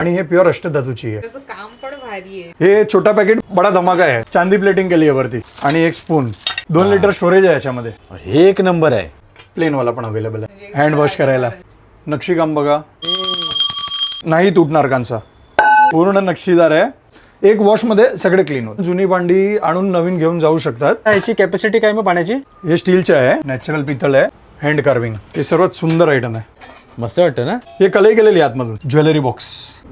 आणि हे प्युअर अष्टधातूची आहे. त्याचं काम पण भारी आहे. हे छोटा पॅकेट बडा धमाका आहे. चांदी प्लेटिंग केली आहे वरती आणि एक स्पून. 2 लिटर स्टोरेज आहे याच्यामध्ये. हे एक नंबर आहे. प्लेन वाला पण अवेलेबल आहे. हँड वॉश करायला. नक्षीकाम बघा, नाही तुटणार कांसा. पूर्ण नक्षीदार आहे. एक वॉश मध्ये सगळे क्लीन होत. जुनी भांडी आणून नवीन घेऊन जाऊ शकतात. याची कॅपॅसिटी काय मग पाण्याची? हे स्टीलचे आहे, नॅचरल पितळ आहे, हँड कार्विंग. हे सर्वात सुंदर आयटम आहे. मस्त वाटतं ना. हे कलई केलेली आतमधून. Jewellery box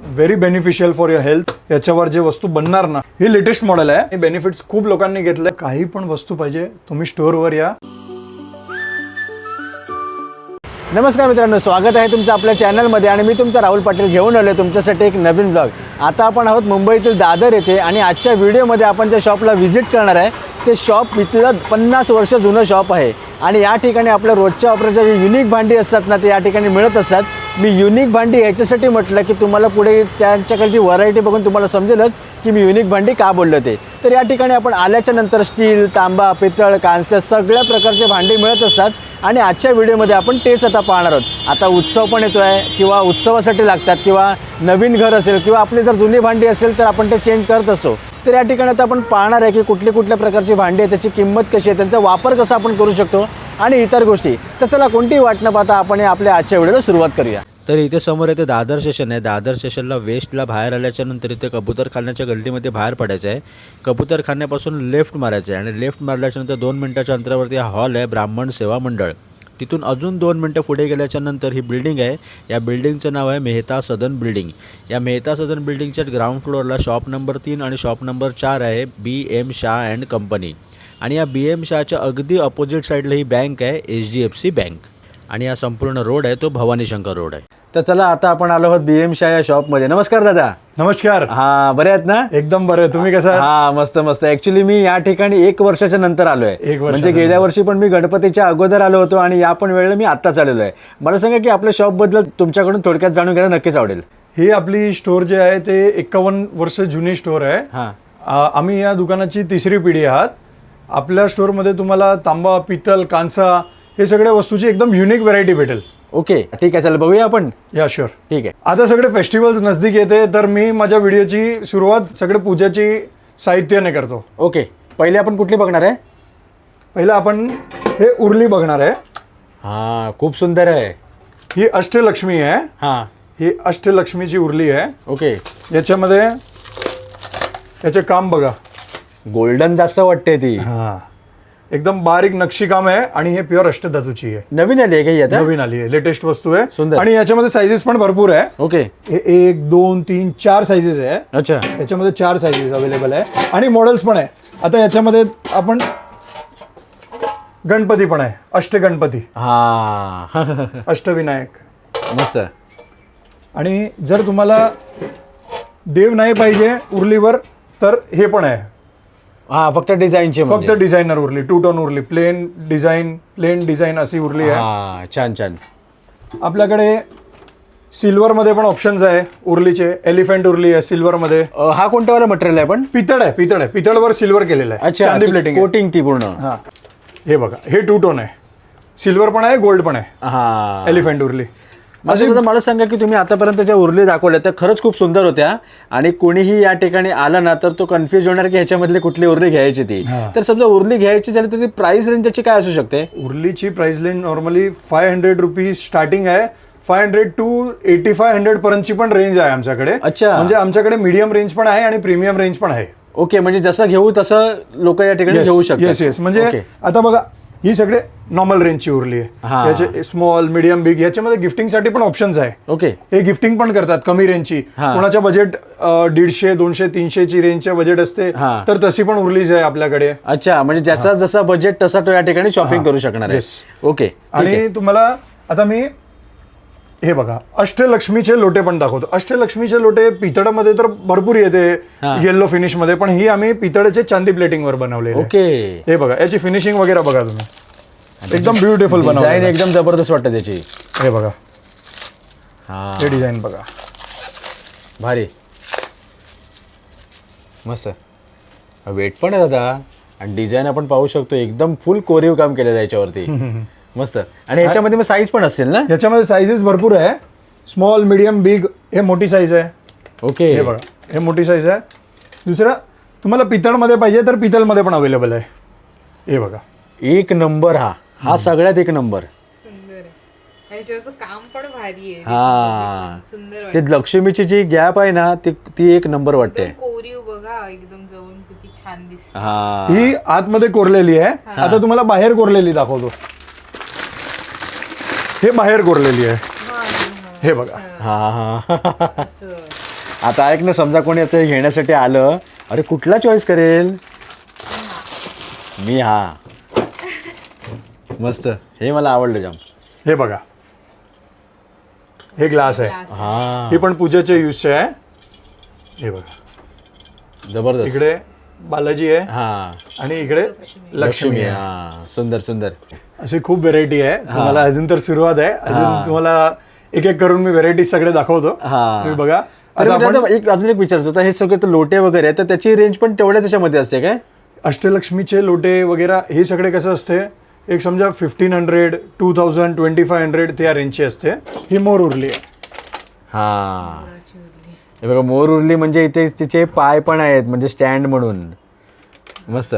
very beneficial for your health. याच्यावर जे वस्तू बनणार ना, हे लेटेस्ट मॉडेल आहे. हे बेनिफिट्स खूप लोकांनी घेतले. काही पण वस्तू पाहिजे तुम्ही स्टोअरवर या. नमस्कार मित्रांनो, स्वागत आहे तुमचं आपल्या चॅनलमध्ये आणि मी तुमचा राहुल पाटील घेऊन आलो तुमच्यासाठी एक नवीन ब्लॉग. आता आपण आहोत मुंबईतील दादर येथे आणि आजच्या व्हिडिओमध्ये आपण ज्या शॉपला व्हिजिट करणार आहे ते शॉप इथलं 50 वर्ष जुनं शॉप आहे आणि या ठिकाणी आपल्या रोजच्या वापराच्या जे युनिक भांडी असतात ना ते या ठिकाणी मिळत असतात. मी युनिक भांडी याच्यासाठी म्हटलं की तुम्हाला पुढे त्यांच्याकडची व्हरायटी बघून तुम्हाला समजेलच की मी युनिक भांडी का बोललो ते. तर या ठिकाणी आपण आल्याच्या नंतर स्टील, तांबा, पितळ, कांस्य सगळ्या प्रकारचे भांडी मिळत असतात आणि आजच्या व्हिडिओमध्ये आपण तेच आता पाहणार आहोत. आता उत्सव पण येतो आहे किंवा उत्सवासाठी लागतात किंवा नवीन घर असेल किंवा आपली जर जुनी भांडी असेल तर आपण ते चेंज करत असतो. तर या ठिकाणी आता आपण पाहणार आहे की कुठल्या प्रकारची भांडी आहे, त्याची किंमत कशी आहे, त्यांचा वापर कसा आपण करू शकतो आणि इतर गोष्टी. तर चला कोणतीही वाट न पाहता आपण आपल्या आजच्या व्हिडिओला सुरुवात करूया. तर इथे समोर इथे दादर स्टेशन आहे. दादर स्टेशनला वेस्टला बाहेर आल्याच्या नंतर इथे कबूतरखान्याच्या गल्लीमध्ये बाहेर पडायचं आहे. कबूतरखान्यापासून लेफ्ट मारायचं आहे आणि लेफ्ट मारल्याच्या नंतर 2 मिनिटाच्या अंतरावरती हा हॉल आहे, ब्राह्मण सेवा मंडळ. तिथून अजून 2 मिनटं पुढे गेल्याच्या नंतर ही बिल्डिंग आहे. या बिल्डिंगचं नाव आहे मेहता सदन बिल्डिंग. या मेहता सदन बिल्डिंगच्या ग्राउंड फ्लोअरला शॉप नंबर 3 आणि शॉप नंबर 4 आहे, BM शाह अँड कंपनी. आणि या BM शाहच्या अगदी अपोजिट साईडला ही बँक आहे, HDFC बँक. आणि हा संपूर्ण रोड आहे तो भवानी शंकर रोड आहे. तर चला आता आपण आलो आहोत BM शाह या शॉपमध्ये. नमस्कार दादा. नमस्कार. हा, बरे आहेत ना? एकदम बरं. तुम्ही कसं आहात? हा, मस्त मस्त. ऍक्च्युली मी या ठिकाणी 1 वर्षाच्या नंतर आलोय. म्हणजे गेल्या वर्षी पण मी गणपतीच्या अगोदर आलो होतो आणि या पण वेळेला मी आत्ताच आलेलो आहे. मला सांगा की आपल्या शॉप बद्दल तुमच्याकडून थोडक्यात जाणून घ्यायला नक्कीच आवडेल. ही आपली स्टोअर जे आहे ते 51 वर्ष जुनी स्टोअर आहे. आम्ही या दुकानाची 3री पिढी आहात. आपल्या स्टोअरमध्ये तुम्हाला तांबा, पितल, कांसा हे सगळ्या वस्तूची एकदम युनिक व्हरायटी भेटेल. ओके, ठीक आहे, चला बघूया आपण. या शुअर. ठीक आहे. आता सगळे फेस्टिवल्स नजदीक येते तर मी माझ्या व्हिडिओची सुरुवात सगळे पूजाची साहित्याने करतो. ओके, पहिले आपण कुठली बघणार आहे? पहिलं आपण हे उरली बघणार आहे. हा, खूप सुंदर आहे. ही अष्टलक्ष्मी आहे. हा, ही अष्टलक्ष्मीची उरली आहे. ओके. याच्यामध्ये याचे काम बघा, गोल्डन जास्त वाटते ती. हा, एकदम बारीक नक्षीकाम आहे आणि हे प्युअर अष्टधातूची आहे. नवीन आली आहे का ही आता? नवीन आली आहे, लेटेस्ट वस्तू आहे. सुंदर. आणि याच्यामध्ये साईजेस पण भरपूर आहे. ओके. हे 1, 2, 3, 4 साईजेस आहे. अच्छा. याच्यामध्ये 4 साईजेस अवेलेबल आहे आणि मॉडेल्स पण आहे. आता याच्यामध्ये आपण गणपती पण आहे, अष्टगणपती, हा. अष्टविनायक. मस्त. आणि जर तुम्हाला देव नाही पाहिजे उरलीवर तर हे पण आहे. हा, फक्त डिझाईनचे. फक्त डिझायनर उरली, 2 टोन उरली, प्लेन डिझाईन अशी उरली आहे. हा, छान छान. आपल्याकडे सिल्वर मध्ये पण ऑप्शन्स आहे उरलीचे. एलिफंट उरली आहे सिल्वर मध्ये. हा कोणत्या वाला मटेरियल आहे पण? पितळ आहे. पितळवर सिल्वर केलेलं आहे. अच्छा, चांदी प्लेटिंग कोटिंग ती पूर्ण. हा, हे बघा, हे 2 टोन आहे. सिल्वर पण आहे, गोल्ड पण आहे. हा, एलिफंट उरली. मला सांगा की तुम्ही आतापर्यंत ज्या उरली दाखवल्या त्या खरंच खूप सुंदर होत्या आणि कोणीही या ठिकाणी आला ना तर तो कन्फ्युज होणार की ह्याच्यामधली कुठली उरली घ्यायची ती. तर समजा उरली घ्यायची झाली तर ती प्राइस रेंज त्याची काय असू शकते? उरलीची price range normally 500 rupees starting आहे. 500 to 8500 पर्यंतची पण रेंज आहे आमच्याकडे. अच्छा. म्हणजे आमच्याकडे मीडियम रेंज पण आहे आणि प्रीमियम रेंज पण आहे. ओके, म्हणजे जसं घेऊ तसं लोक या ठिकाणी घेऊ शकतात. येस. म्हणजे आता बघा, ही सगळे नॉर्मल रेंजची उरली आहे. याचे स्मॉल, मीडियम, बिग याच्यामध्ये गिफ्टिंग साठी पण ऑप्शन्स आहे. ओके. हे गिफ्टिंग पण करतात कमी रेंजची. कोणाच्या बजेट 150, 200, 300 ची रेंजच्या बजेट असते तर तशी पण उरलीच आहे आपल्याकडे. अच्छा, म्हणजे ज्याचा जसा बजेट तसा तो या ठिकाणी शॉपिंग करू शकणार आहे. ओके. आणि तुम्हाला आता मी हे बघा, अष्टलक्ष्मीचे लोटे पण दाखवतो. अष्टलक्ष्मीचे लोटे पितळामध्ये तर भरपूर येते, येल्लो फिनिश मध्ये, पण ही आम्ही पितळेचे चांदी प्लेटिंग वर बनवले. ओके. हे बघा, याची फिनिशिंग वगैरे बघा तुम्ही, एकदम ब्युटिफुल डिझाईन एकदम जबरदस्त वाटतं त्याची. हे बघा, हा, हे डिझाईन बघा, भारी, मस्त. वेट पण आहे दादा आणि डिझाईन आपण पाहू शकतो, एकदम फुल कोरीव काम केलं आहे याच्यावरती. मस्त. आणि ह्याच्यामध्ये मग साईज पण असेल ना? याच्यामध्ये साईजेस भरपूर आहे. Small, medium, big. हे मोठी साईज आहे. ओके. हे बघा, हे मोठी साईज आहे. दुसरं तुम्हाला पितळमध्ये पाहिजे तर पितळमध्ये पण अवेलेबल आहे. हे बघा, एक नंबर. हा सगळ्यात एक नंबर. सुंदर आहे. ह्याच्यावरचं काम पण भारी आहे. हा. सुंदर ते लक्ष्मीची जी गॅप आहे ना ती एक नंबर वाटते. कोरीव बघा एकदम जवळून किती छान दिसते. हा. ही आतमध्ये कोरलेली आहे. आता तुम्हाला बाहेर कोरलेली दाखवतो. हे बाहेर कोरलेली आहे. हे बघा. हा. असं आता ऐक ना, समजा कोणी आता घेण्यासाठी आलं, अरे कुठला चॉईस करेल? मी हा. मस्त, हे मला आवडलं जाम. हे बघा, हे ग्लास आहे. हा. हे पण पूजेचे यूजचे आहे. हे बघा, जबरदस्त. इकडे बालाजी आहे हा. आणि इकडे लक्ष्मी आहे. हा. सुंदर सुंदर. अशी खूप व्हेरायटी आहे. तुम्हाला अजून तर सुरुवात आहे. अजून तुम्हाला एक एक करून मी व्हेरायटी सगळे दाखवतो. हा. तुम्ही बघा. अरे आता म्हणजे आता एक अजून एक विचारतो, तर हे सगळे तर लोटे वगैरे आहेत, तर त्याची रेंज पण तेवढ्याच त्याच्यामध्ये असते काय? अष्टलक्ष्मीचे लोटे वगैरे हे सगळे कसं असते, एक समजा 1500, 2000, 2500 त्या रेंजची असते. ही मोर उरली आहे. हा. हे बघा, मोर उरली म्हणजे इथे तिचे पाय पण आहेत, म्हणजे स्टँड म्हणून. मस्त.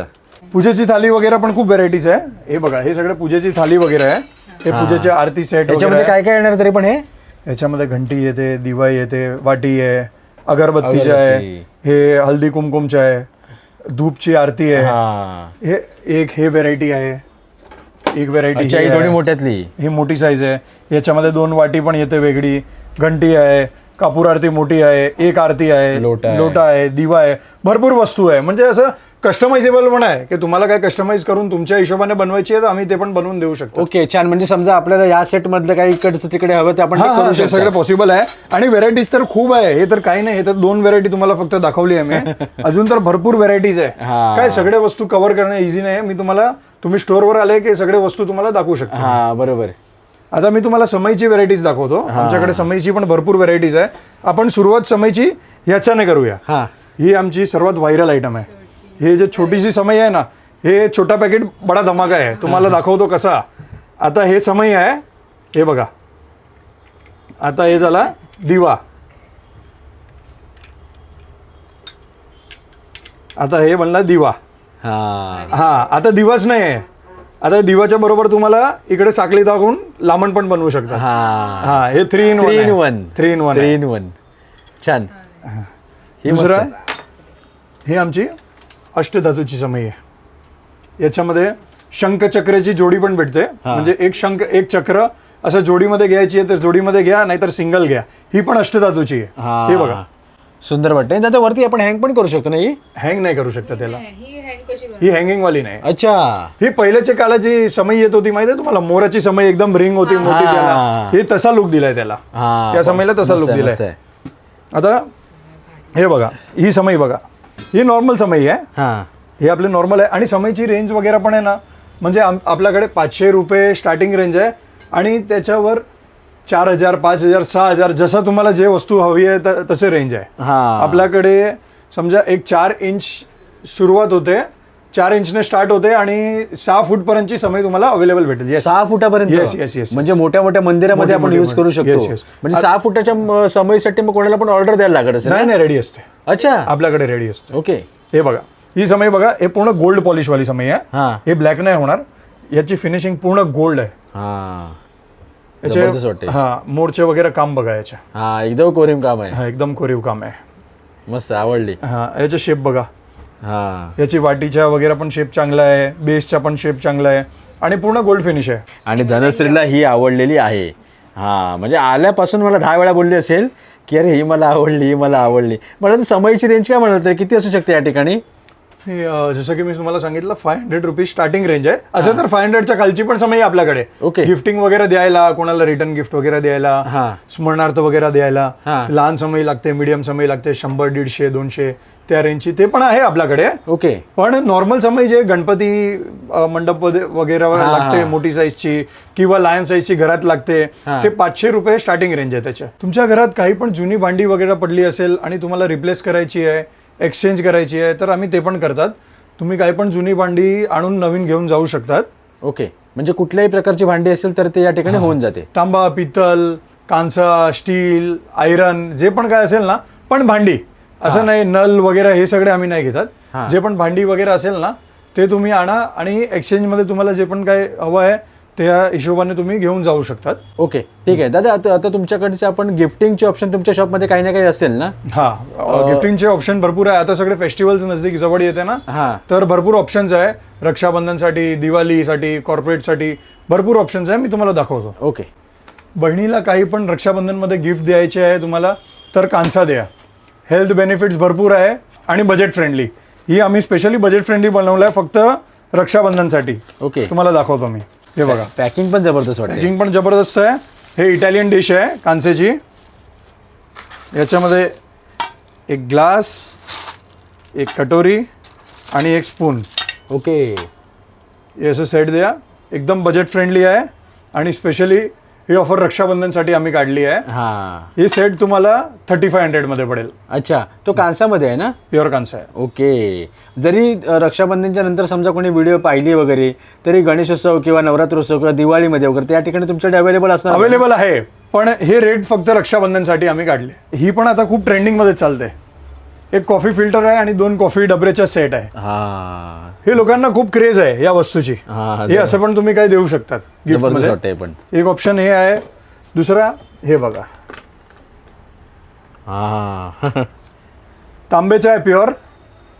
पूजेची थाली वगैरे पण खूप व्हेरायटीज आहे. हे बघा, हे सगळं पूजेची थाली वगैरे आहे. हे पूजेचे आरती सेट. त्याच्यामध्ये काय काय येणार तरी पण हे? याच्यामध्ये घंटी येते, दिवाळी येते, वाटी आहे, अगरबत्तीचे आहे, हे हल्दी कुमकुमचे आहे, धूपची आरती आहे. हा. हे व्हेरायटी आहे. एक व्हेरायटी अच्छा, ही थोडी मोठ्यातली. ही मोठी साईज आहे. याच्यामध्ये 2 वाटी पण येते वेगळी. घंटी आहे, कापूर आरती मोठी आहे, एक आरती आहे, लोटा आहे, दिवा आहे, भरपूर वस्तू आहे. म्हणजे असं कस्टमायझेबल पण आहे की तुम्हाला काय कस्टमाइज करून तुमच्या हिशोबाने बनवायची आहे तर आम्ही ते पण बनवून देऊ शकतो. ओके, छान. म्हणजे समजा आपल्याला या सेट मधलं काही इकडचं तिकडे हवं ते आपण ते करू शकतो. सगळं पॉसिबल आहे. आणि व्हेरायटीज तर खूप आहे. हे तर काही नाही, हे तर 2 व्हेरायटी तुम्हाला फक्त दाखवली आहे मी. अजून तर भरपूर व्हेरायटीज आहे. काय सगळे वस्तू कव्हर करणं इझी नाही. मी तुम्ही स्टोअरवर आले की सगळे वस्तू तुम्हाला दाखवू शकतो. हा, बरोबर. आता मी तुम्हाला समईची व्हेरायटीज दाखवतो. आमच्याकडे समईची पण भरपूर व्हेरायटीज आहे. आपण सुरुवात समईची ह्याच्याने करूया. हा. ही आमची सर्वात व्हायरल आयटम आहे. हे जे छोटीशी समई आहे ना, हे छोटा पॅकेट बडा धमाका आहे. तुम्हाला दाखवतो कसा. आता हे समई आहे. हे बघा, आता हे झाला दिवा. आता हे बनला दिवा. हा. आता दिवाच नाही आहे. आता दिवाच्या बरोबर तुम्हाला इकडे साखळी टाकून लांबण पण बनवू शकता. हा. हे 3 in 1. 3 in 1. छान. दुसरं ही आमची अष्टधातूची समई आहे. याच्यामध्ये शंख चक्राची जोडी पण भेटते. म्हणजे एक शंख एक चक्र असं जोडीमध्ये घ्यायची आहे तर जोडीमध्ये घ्या, नाहीतर सिंगल घ्या. ही पण अष्टधातूची आहे. हे बघा, सुंदर वाटते. त्याच्या वरती आपण हँग पण करू शकतो ना? ही हँग नाही करू शकता त्याला. ही हँग कशी करणार? ही हँगिंग वाली नाही. अच्छा. ही पहिल्याच्या काळाची समई येत होती माहिती आहे तुम्हाला, मोराची समई एकदम रिंग होती मोठी. त्याला हे तसा लुक दिलाय त्याला. त्या समईला तसा लुक दिलाय. आता हे बघा, ही समई बघा, ही नॉर्मल समई आहे. हे आपले नॉर्मल आहे. आणि समईची रेंज वगैरे पण आहे ना, म्हणजे आपल्याकडे 500 रुपये स्टार्टिंग रेंज आहे आणि त्याच्यावर 4000, 5000, 6000 जसं तुम्हाला जे वस्तू हवी आहे तसे रेंज आहे. आपल्याकडे समजा एक 4 इंच सुरुवात होते, 4 इंचने स्टार्ट होते आणि 6 फूट पर्यंतची समई तुम्हाला अवेलेबल भेटेल. 6 फुटापर्यंत? येस. म्हणजे मोठ्या मोठ्या मंदिरामध्ये आपण यूज करू शकतो. म्हणजे 6 फुटाच्या समईसाठी मग कोणाला पण ऑर्डर द्यायला लागत असेल? नाही, रेडी असते. अच्छा, आपल्याकडे रेडी असते. ओके. हे बघा, ही समई बघा, हे पूर्ण गोल्ड पॉलिश वाली समई आहे. हे ब्लॅक नाही होणार. याची फिनिशिंग पूर्ण गोल्ड आहे. मोरचे वगैरे काम बघा याच्या. एकदम कोरीव काम आहे. एकदम कोरीव काम आहे. मस्त, आवडली. याचे शेप बघा. याची वाटीच्या वगैरे पण शेप चांगला आहे, बेसचा पण शेप चांगला आहे आणि पूर्ण गोल्ड फिनिश आहे. आणि धनश्रीला ही आवडलेली आहे. म्हणजे आल्यापासून मला 10 वेळा बोलली असेल की अरे ही मला आवडली, ही मला आवडली. मला समईची रेंज काय म्हणाल तर किती असू शकते या ठिकाणी? जसं की मी तुम्हाला सांगितलं 500 रुपीज स्टार्टिंग रेंज आहे. असं तर 500च्या खालची पण समई आपल्याकडे. ओके. गिफ्टिंग वगैरे द्यायला, कोणाला रिटर्न गिफ्ट वगैरे द्यायला, स्मरणार्थ वगैरे द्यायला लहान समई लागते, मीडियम समई लागते, 100, 150, 200 त्या रेंजची ते पण आहे आपल्याकडे. ओके. पण नॉर्मल समई जे गणपती मंडप वगैरे लागते मोठी साईजची किंवा लहान साईजची घरात लागते, ते 500 रुपये स्टार्टिंग रेंज आहे त्याच्या. तुमच्या घरात काही पण जुनी भांडी वगैरे पडली असेल आणि तुम्हाला रिप्लेस करायची आहे, एक्सचेंज करायची आहे, तर आम्ही ते पण करतात. तुम्ही काही पण जुनी भांडी आणून नवीन घेऊन जाऊ शकतात. ओके. म्हणजे कुठल्याही प्रकारची भांडी असेल तर ते या ठिकाणी होऊन जाते. तांबा, पितल, कांसा, स्टील, आयरन जे पण काय असेल ना, पण भांडी असं नाही, नल वगैरे हे सगळे आम्ही नाही हा. घेतात. जे पण भांडी वगैरे असेल ना ते तुम्ही आणा आणि एक्सचेंजमध्ये तुम्हाला जे पण काय हवं आहे त्या हिशोबाने तुम्ही घेऊन जाऊ शकतात. ओके ठीक आहे दादा. आता तुमच्याकडचे आपण गिफ्टिंगचे ऑप्शन तुमच्या शॉपमध्ये काही ना काही असेल ना? हा, गिफ्टिंगचे ऑप्शन भरपूर आहे. आता सगळे फेस्टिवल्स नजदीक जवळ येते ना, हां तर भरपूर ऑप्शन्स आहे. रक्षाबंधनसाठी, दिवाळीसाठी, कॉर्पोरेटसाठी भरपूर ऑप्शन्स आहे. मी तुम्हाला दाखवतो. ओके. बहिणीला काही पण रक्षाबंधनमध्ये गिफ्ट द्यायचे आहे तुम्हाला तर कांसा द्या. हेल्थ बेनिफिट्स भरपूर आहे आणि बजेट फ्रेंडली. ही आम्ही स्पेशली बजेट फ्रेंडली बनवलं आहे फक्त रक्षाबंधनसाठी. ओके. तुम्हाला दाखवतो मी. हे बघा, पॅकिंग पण जबरदस्त वाटते. पॅकिंग पण जबरदस्त आहे. हे इटालियन डिश आहे कांसेची. याच्यामध्ये एक ग्लास, एक कटोरी आणि एक स्पून. ओके. हे असं सेट द्या. एकदम बजेट फ्रेंडली आहे आणि स्पेशली ही ऑफर रक्षाबंधनसाठी आम्ही काढली आहे. हां. ही सेट तुम्हाला 3500 मध्ये पडेल. अच्छा, तो कांसामध्ये आहे ना? प्युअर कांसा आहे. ओके. जरी रक्षाबंधनच्या नंतर समजा कोणी व्हिडिओ पाहिली वगैरे तरी गणेशोत्सव किंवा नवरात्रोत्सव किंवा दिवाळीमध्ये वगैरे त्या ठिकाणी तुमच्याकडे अवेलेबल असणार? अवेलेबल आहे, पण हे रेट फक्त रक्षाबंधनसाठी आम्ही काढले. ही पण आता खूप ट्रेंडिंगमध्ये चालते. एक कॉफी फिल्टर आहे आणि 2 कॉफी डबरेचा सेट आहे. हां. हे लोकांना खूप क्रेज आहे या वस्तूची. हां. हे असं पण तुम्ही काय देऊ शकतात जबरदस्त गिफ्टमध्ये. वाटतंय पण. एक ऑप्शन हे आहे. दुसरा हे बघा, हां. तांबेचा आहे प्युअर.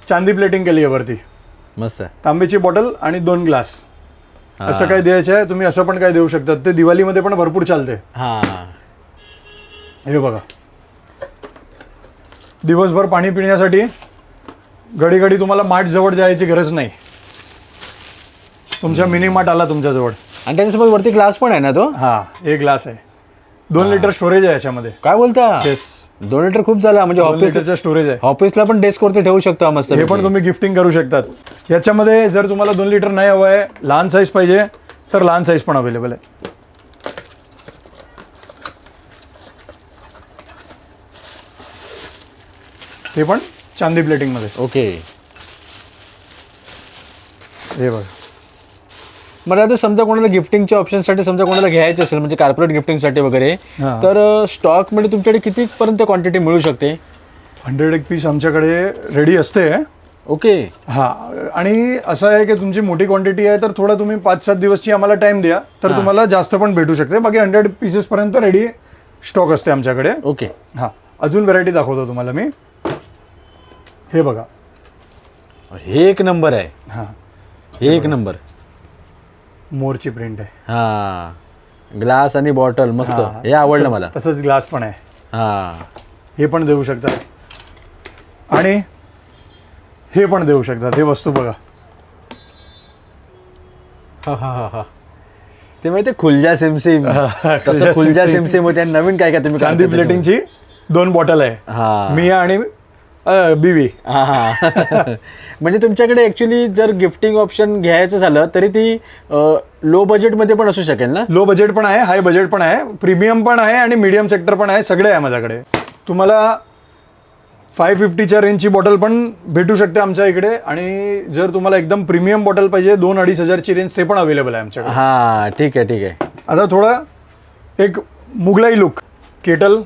चांदी प्लेटिंग केली आहे वरती. मस्त. तांब्याची बॉटल आणि 2 ग्लास. असं काय द्यायचं आहे तुम्ही, असं पण काय देऊ शकतात. ते दिवाळीमध्ये पण भरपूर चालते. हां. हे बघा, दिवसभर पाणी पिण्यासाठी घडी घडी तुम्हाला माठ जवळ जायची गरज नाही. तुमच्या मिनी माठ आला तुमच्याजवळ. आणि त्याच्यासोबत वरती ग्लास पण आहे ना तो? हा, एक ग्लास आहे. 2 लिटर स्टोरेज आहे याच्यामध्ये. काय बोलता? येस, 2 लिटर खूप झाला. म्हणजे 2 ऑफिस लिटरचा स्टोरेज आहे. ऑफिसला पण डेस्क वरती ठेवू शकतो हा मस्त. हे पण तुम्ही गिफ्टिंग करू शकतात. याच्यामध्ये जर तुम्हाला 2 लिटर नाही हवं आहे, लहान साईज पाहिजे तर लहान साईज पण अवेलेबल आहे. हे पण चांदी प्लेटिंग मध्ये. ओके. हे बघा, मला आता समजा कोणाला गिफ्टिंगच्या ऑप्शनसाठी समजा कोणाला घ्यायचं असेल म्हणजे कॉर्पोरेट गिफ्टिंगसाठी वगैरे हां. तर स्टॉकमध्ये तुमच्याकडे कितीपर्यंत क्वांटिटी मिळू शकते? 100 एक पीस आमच्याकडे रेडी असते. ओके. हा, आणि असं आहे की तुमची मोठी क्वांटिटी आहे तर थोडा तुम्ही 5-7 दिवसची आम्हाला टाइम द्या तर तुम्हाला जास्त पण भेटू शकते. बाकी 100 पीसेस पर्यंत रेडी स्टॉक असते आमच्याकडे. ओके. हा, अजून व्हरायटी दाखवतो तुम्हाला मी. हे बघा, हे एक नंबर आहे. हा, हे एक नंबर. मोरची प्रिंट आहे. हा, ग्लास आणि बॉटल मस्त. हा, हे आवडलं मला. तसंच ग्लास पण आहे. हा. हे पण देऊ शकतात आणि हे पण देऊ शकतात. हे वस्तू बघा. हा हा हा हा. ते माहिती खुलजा सिमसिम. तसं खुलजा सिमसिम होते. आणि नवीन काय काय तुम्ही चांदी करता प्लेटिंगची 2 बॉटल आहे. हा. मिया आणि बीवी. हा हा. म्हणजे तुमच्याकडे ॲक्च्युली जर गिफ्टिंग ऑप्शन घ्यायचं झालं तरी ती लो बजेटमध्ये पण असू शकेल ना? लो बजेट पण आहे, हाय बजेट पण आहे, प्रीमियम पण आहे आणि मीडियम सेक्टर पण आहे. सगळे आहे माझ्याकडे. तुम्हाला 550च्या रेंजची बॉटल पण भेटू शकते आमच्या इकडे. आणि जर तुम्हाला एकदम प्रीमियम बॉटल पाहिजे 2-2.5 हजारची रेंज ते पण अवेलेबल आहे आमच्याकडे. हा, ठीक आहे ठीक आहे. आता थोडा एक मुघलाई लुक. केटल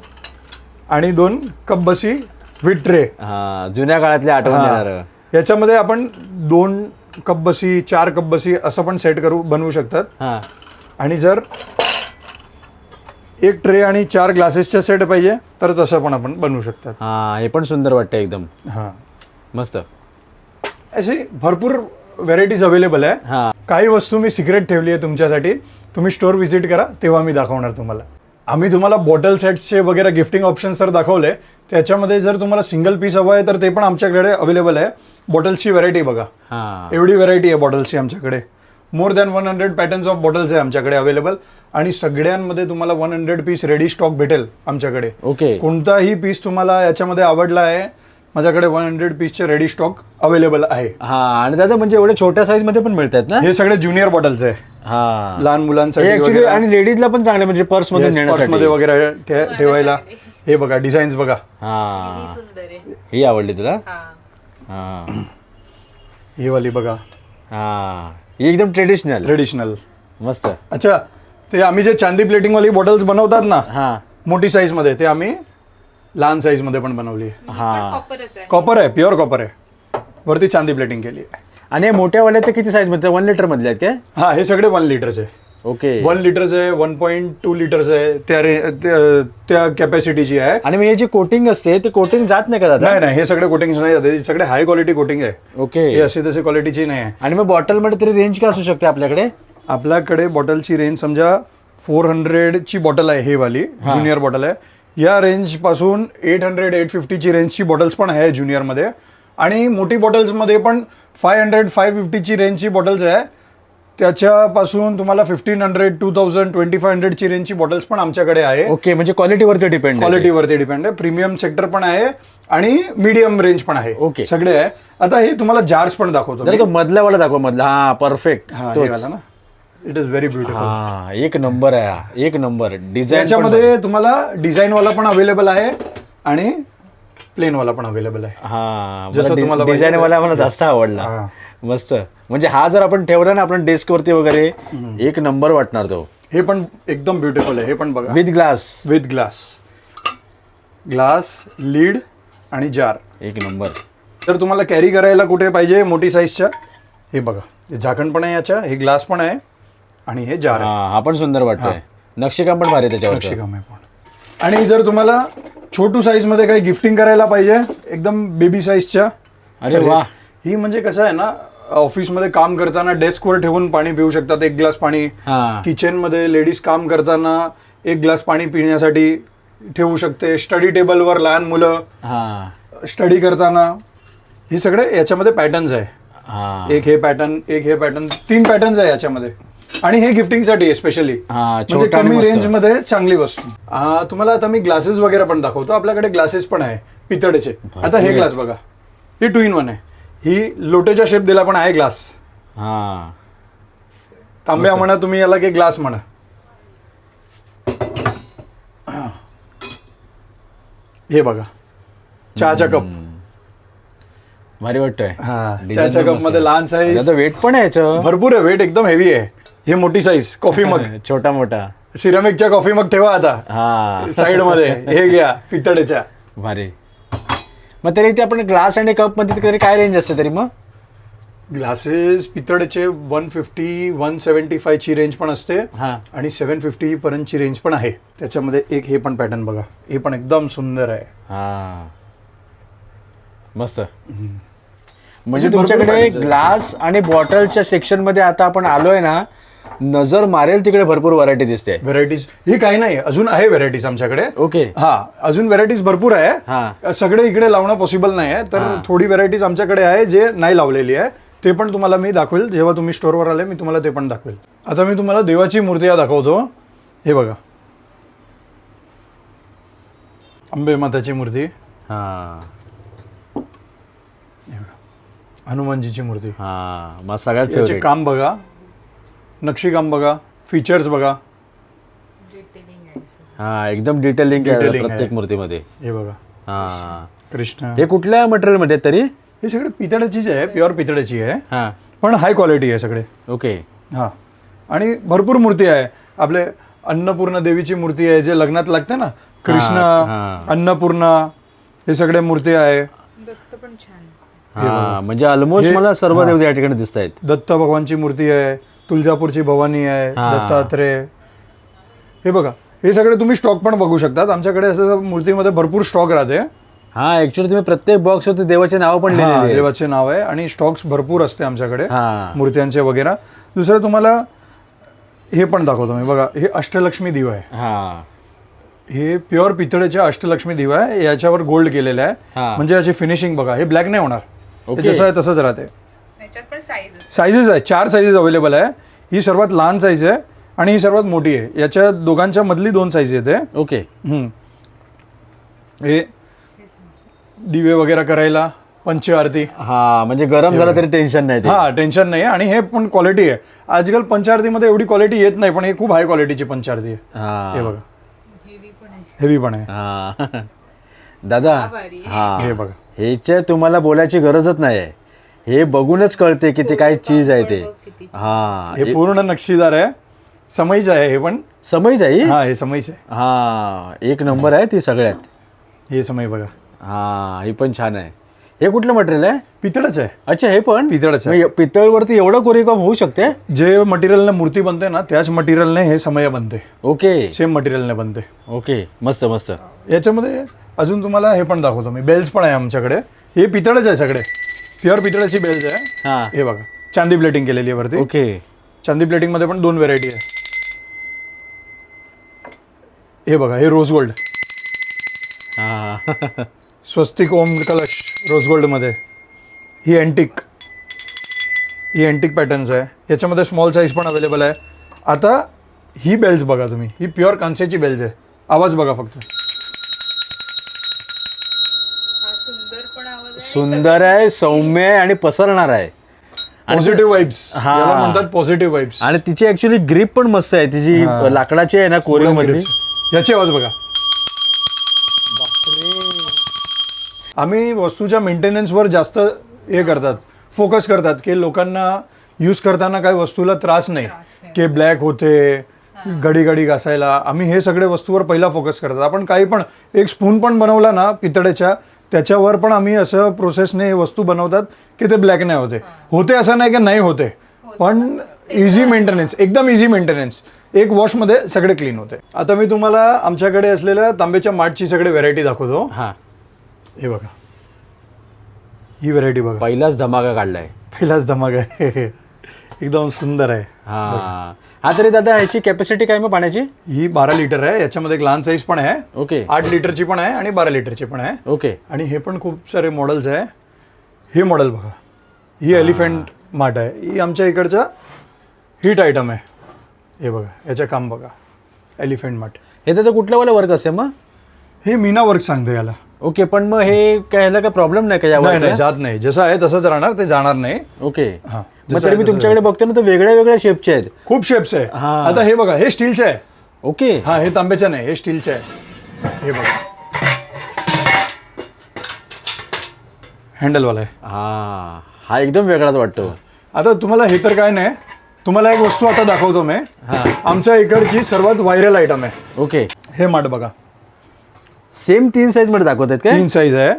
आणि 2 कप बसी विथ ट्रे. हा, जुन्या काळातले आठवण देणार. याच्यामध्ये आपण 2 कप बसी, 4 कप बसी असं पण सेट बनवू शकतात. हा. आणि जर 1 ट्रे आणि 4 ग्लासेसच्या सेट पाहिजे तर तसं पण आपण बनवू शकतात. हा, हे पण सुंदर वाटतं एकदम. हां, मस्त. अशी भरपूर व्हेरायटीज अवेलेबल आहे. हा. काही वस्तू मी सिक्रेट ठेवली आहे तुमच्यासाठी. तुम्ही स्टोअर व्हिजिट करा तेव्हा मी दाखवणार तुम्हाला. आम्ही तुम्हाला बॉटल सेट्सचे वगैरे गिफ्टिंग ऑप्शन्स तर दाखवले. त्याच्यामध्ये जर तुम्हाला सिंगल पीस हवं आहे तर ते पण आमच्याकडे अवेलेबल आहे. बॉटल्सची व्हरायटी बघा. हा. एवढी व्हरायटी आहे बॉटल्सची आमच्याकडे. More than 100 patterns of bottles आहे आमच्याकडे अवेलेबल. आणि सगळ्यांमध्ये तुम्हाला 100 पीस रेडी स्टॉक भेटेल आमच्याकडे. ओके. कोणताही पीस तुम्हाला याच्यामध्ये आवडला आहे माझ्याकडे 100 पीसचे रेडी स्टॉक अवेलेबल आहे. हा. आणि दादा म्हणजे एवढ्या छोट्या साईज मध्ये पण मिळतात ना? हे सगळे ज्युनियर बॉटल्स आहे. हा. लहान मुलांसाठी ऍक्च्युली वगैरे. आणि लेडीजला पण चांगले म्हणजे पर्स मध्ये Yes, नेण्यासाठी. पर्समध्ये वगैरे ठेवायला. हे बघा, डिझाईन्स बघा. हा. ही सुंदर आहे. ही आवडली तुला? हा. हा. ही वाली बघा, हा. ही एकदम ट्रेडिशनल. ट्रेडिशनल. मस्त. अच्छा, ते आम्ही जे चांदी प्लेटिंग वाली बॉटल्स बनवतात ना हा. मोठी साईज मध्ये, ते आम्ही लहान साईज मध्ये पण बनवली आहे. हा कॉपरच आहे. कॉपर आहे, प्युअर कॉपर आहे, वरती चांदी प्लेटिंग केली आहे. आणि हे मोठ्यावाले ते किती साईज मध्ये 1 लिटर मधले आहेत काय? हा हे सगळे 1 लिटरचे आहे. ओके 1 लिटरचं आहे, 1.2 लिटरचं आहे, त्या कॅपॅसिटीची आहे. आणि मग हे जी कोटिंग असते ते कोटिंग जात नाही का दादा? नाही नाही, हे सगळे कोटिंग नाही जाते, सगळे हाय क्वालिटी कोटिंग आहे. ओके हे असे तसे क्वालिटीची नाही आहे. आणि मग बॉटलमध्ये तरी रेंज काय असू शकते आपल्याकडे? आपल्याकडे बॉटलची रेंज समजा 400ची बॉटल आहे, हे वाली ज्युनियर बॉटल आहे. या रेंज पासून 800-850ची रेंजची बॉटल्स पण आहे ज्युनियरमध्ये. आणि मोठी बॉटल्समध्ये पण 500-550ची रेंजची बॉटल्स आहे. त्याच्यापासून तुम्हाला 1500, 2000, 2500ची रेंजची बॉटल्स पण आमच्याकडे आहे. ओके म्हणजे क्वालिटीवरती डिपेंड. क्वालिटीवरती डिपेंड आहे. प्रीमियम सेक्टर पण आहे आणि मीडियम रेंज पण आहे. ओके. सगळे आहे. आता हे तुम्हाला जार्स पण दाखवतो जरा तो मधल्यावाला दाखव, मधला. हा परफेक्ट. हा हे वाला ना, इट इज व्हेरी ब्युटिफुल. हा एक नंबर आहे हा, एक नंबर डिझाईन. याच्यामध्ये तुम्हाला डिझाईन वाला पण अवेलेबल आहे आणि प्लेन वाला पण अवेलेबल आहे. हा जसं तुम्हाला डिझाईन वाला मला पाहिजे. जास्त आवडला. हा. मस्त. म्हणजे हा जर आपण ठेवला ना आपण डेस्क वरती वगैरे एक नंबर वाटणार तो. हे पण एकदम ब्युटिफुल आहे. हे पण बघा, with glass. With glass lead आणि जार. एक नंबर. तर तुम्हाला कॅरी करायला कुठे पाहिजे मोठी साईजच्या, हे बघा, हे झाकण पण आहे याच्या, हे ग्लास पण आहे आणि हे जार आहे. हा पण सुंदर वाटतंय. नक्षीकाम पण भारी आहे त्याच्यावर. नक्षीकाम आहे पण. आणि जर तुम्हाला छोटू साईज मध्ये काही गिफ्टिंग करायला पाहिजे एकदम बेबी साईजच्या, अरे वा. ही म्हणजे कसं आहे ना, ऑफिसमध्ये काम करताना डेस्कवर ठेवून पाणी पिऊ शकतात, 1 ग्लास पाणी. हा किचन मध्ये लेडीज काम करताना 1 ग्लास पाणी पिण्यासाठी ठेवू शकते. स्टडी टेबलवर लहान मुलं हा स्टडी करताना, हे सगळे याच्यामध्ये पॅटर्न्स आहे. हा एक हे पॅटर्न, एक हे पॅटर्न, 3 पॅटर्न्स आहे याच्यामध्ये. आणि हे गिफ्टिंगसाठी आहे स्पेशली. हा म्हणजे छोटा आणि कमी मस्त. रेंज मध्ये चांगली वस्तू. तुम्हाला आता मी ग्लासेस वगैरे पण दाखवतो. आपल्याकडे ग्लासेस पण आहे पितळेचे. आता हे ग्लास बघा, हे 2 in 1 आहे. ही लोटेचा शेप दिला पण आहे ग्लास. हा तांब्या म्हणा तुम्ही याला, की ग्लास म्हणा. हे बघा, चहाचा कप. भारी वाटतोय. हा, Design चहाच्या पण कप मध्ये मस्त. लहान साईज, वेट पण आहे याचं. भरपूर आहे. वेट एकदम हेवी आहे. हे मोठी साईज कॉफी मग, छोटा मोठा. सिरामिकच्या कॉफी मग ठेवा आता हा साइड मध्ये. हे घ्या पितळेच्या. भारी. मग तरी ते आपण ग्लास आणि कप मध्ये तरी काय रेंज असते तरी मग? ग्लासेस पितळेचे 150-175 ची रेंज पण असते हा आणि 750 पर्यंतची रेंज पण आहे. त्याच्यामध्ये एक हे पण पॅटर्न बघा, हे पण एकदम सुंदर आहे. हा मस्त. म्हणजे भरपूर तुमच्याकडे patterns आहेत. ग्लास आणि बॉटलच्या सेक्शन मध्ये आता आपण आलोय ना, नजर मारेल तिकडे भरपूर व्हरायटी दिसते. व्हेरायटीज हे काही नाही, अजून आहे व्हेरायटीज आमच्याकडे. ओके. हा, अजून व्हेरायटीज भरपूर आहे. हा सगळे इकडे लावणं पॉसिबल नाही आहे, तर हा. थोडी व्हेरायटीज आमच्याकडे आहे जे नाही लावलेली आहे. ते पण तुम्हाला मी दाखवेल जेव्हा तुम्ही स्टोअरवर आले. मी तुम्हाला ते पण दाखवेल. आता मी तुम्हाला देवाची मूर्ती दाखवतो. हे बघा, अंबे माताची मूर्ती, हा हनुमानजीची मूर्ती. हा मग सगळ्यात याचे फेवरेट. काम बघा, नक्षीकाम बघा, फीचर्स बघा. Detailing आहे सर. हा एकदम डिटेलिंग आहे Detailing प्रत्येक आहे. मूर्तीमध्ये. हे बघा, हा कृष्ण. हे कुठल्या मटेरियल मध्ये तरी? हे सगळे पितळेचीच आहे, प्युअर पितळेची आहे, हा पण हाय क्वालिटी आहे सगळे. ओके. हा, आणि भरपूर मूर्ती आहे. आपले अन्नपूर्णा देवीची मूर्ती आहे जे लग्नात लागते ना, कृष्ण, हा. अन्नपूर्णा, हे सगळे मूर्ती आहे. दत्त पण छान. हा म्हणजे ऑलमोस्ट हे- मला सर्व हा. देवता या ठिकाणी दिसत आहेत. दत्त भगवानची मूर्ती आहे, तुळजापूरची भवानी आहे, हा. दत्तात्रेय. हे बघा, हे सगळे तुम्ही स्टॉक पण बघू शकतात. आमच्याकडे असं मूर्तीमध्ये भरपूर स्टॉक राहते. हा ऍक्च्युअली तुम्ही प्रत्येक बॉक्स वरती देवाचे नाव पण हा, लिहिलेले आहेत. देवाचे नाव आहे आणि स्टॉक्स भरपूर असते आमच्याकडे हा मूर्त्यांचे वगैरे. दुसरं तुम्हाला हे पण दाखवतो मी. बघा, हे अष्टलक्ष्मी दिवा आहे. हा हे प्युअर पितळेचे अष्टलक्ष्मी दिवा आहे. याच्यावर गोल्ड केलेलं आहे. हा. म्हणजे याची फिनिशिंग बघा, हे ब्लॅक नाही होणार. ओके. हे जसं आहे तसंच राहते. त्याच्यात पण साईज असते. साईजेस आहे, 4 साईजेस अवेलेबल आहे. ही सर्वात लहान साईज आहे आणि ही सर्वात मोठी आहे. याच्या दोघांच्या मधली 2 साईज येते. ओके. हे दिवे वगैरे करायला, पंचआरती. हा म्हणजे गरम झालं तरी टेन्शन नाही ते. हा, टेन्शन नाही. आणि हे पण क्वालिटी आहे. आजकाल पंचआरतीमध्ये एवढी क्वालिटी येत नाही, पण हे खूप हाय क्वालिटीची पंचआरती आहे. हा हे बघा, हेवी पण आहे. हेवी पण आहे. हा दादा हा, भारी आहे. हा हे बघा, ह्याच्या तुम्हाला बोलायची गरजच नाही आहे. हे बघूनच कळते की ते काय चीज आहे ते. किती हा हे पूर्ण नक्षीदार आहे. समईच आहे हे पण. समज आहे. हा, हे समईच आहे. हा एक नंबर आहे ती सगळ्यात. हे समय बघा, हा ही पण छान आहे. हे कुठलं मटेरियल आहे? पितळच आहे. अच्छा हे पण पितळच आहे. मग पितळवरती एवढं कोरीव होऊ शकते? जे मटेरियलने मूर्ती बनते ना त्याच मटेरियलने हे समय बनते. ओके सेम मटेरियलने बनते. ओके मस्त मस्त. याच्यामध्ये अजून तुम्हाला हे पण दाखवतो मी. बेल्स पण आहे आमच्याकडे. हे पितळच आहे सगळे. प्युअर पितळाची बेल्स आहे. हा हे बघा चांदी प्लेटिंग केलेली आहे वरती. ओके. चांदी प्लेटिंग मध्ये पण 2 व्हेरायटी आहे. हे बघा हे रोज गोल्ड. हा स्वस्तिक ओम कलश रोज गोल्ड मध्ये. ही अँटिक पॅटर्न्स आहे. याच्यामध्ये स्मॉल साईज पण अवेलेबल आहे. आता ही बेल्स बघा तुम्ही. ही प्युअर कांस्याची बेल्स आहे. आवाज बघा फक्त. हा सुंदर पण आवाज आहे. सुंदर आहे, सौम्य आहे आणि पसरणार आहे. पॉझिटिव्ह वाइब्स हा. याला म्हणतात पॉझिटिव्ह वाइब्स. आणि तिची ऍक्च्युली ग्रीप पण मस्त आहे. तिची हा. लाकडाची आहे ना कोरीव मध्ये. याची आवाज बघा. आम्ही वस्तूच्या मेंटेनन्सवर जास्त हे करतात, फोकस करतात की लोकांना यूज करताना काही वस्तूला त्रास नाही की ब्लॅक होते, घडी घासायला. आम्ही हे सगळे वस्तूवर पहिला फोकस करतात. आपण काही पण एक स्पून पण बनवला ना पितळेच्या, त्याच्यावर पण आम्ही असं प्रोसेसने वस्तू बनवतात की ते ब्लॅक नाही होते असं नाही की नाही होते, पण इझी मेंटेनन्स, एकदम इझी मेंटेनन्स. एक वॉशमध्ये सगळे क्लीन होते. आता मी तुम्हाला आमच्याकडे असलेल्या तांब्याच्या माठची सगळे व्हेरायटी दाखवतो. हा हे बघा ही व्हेरायटी बघा. पहिलाच धमाका काढलाय. पहिलाच धमाका आहे. एकदम सुंदर आहे. हा हा तरी दादा ह्याची कॅपॅसिटी काय मग पाण्याची? ही 12 लिटर आहे. याच्यामध्ये एक लहान साईज पण आहे. ओके 8 लिटरची पण आहे आणि 12 लिटरची पण आहे. ओके. आणि हे पण खूप सारे मॉडेल्स आहे. हे मॉडेल बघा. ही एलिफंट माठ आहे. ही आमच्या इकडचा हिट आयटम आहे. हे बघा याचं काम बघा. एलिफंट माठ. हे त्याचं कुठलं वाला वर्क असते मग? हे मीना वर्क सांगतो याला. ओके पण मग हे काय ह्याला काय प्रॉब्लेम नाही का नाही यावर? नाही, जात नाही. जसं आहे तसंच राहणार, ते जाणार नाही. ओके. हा मग तरी मी तुमच्याकडे बघतो ना तर वेगळ्या वेगळ्या शेपचे आहेत. खूप शेप्स आहे. हा. आता हे बघा हे स्टीलचे आहे. ओके. हा हे तांब्याचे नाही, हे स्टीलचे आहे. हे बघा हँडलवाला आहे. हा हा एकदम वेगळाच वाटतो. आता तुम्हाला हे तर काय नाही, तुम्हाला एक वस्तू आता दाखवतो मी. हा आमच्या इकडची सर्वात व्हायरल आयटम आहे. ओके. हे माठ बघा. सेम 3 साईज मध्ये दाखवतात काय? 3 साईज आहे.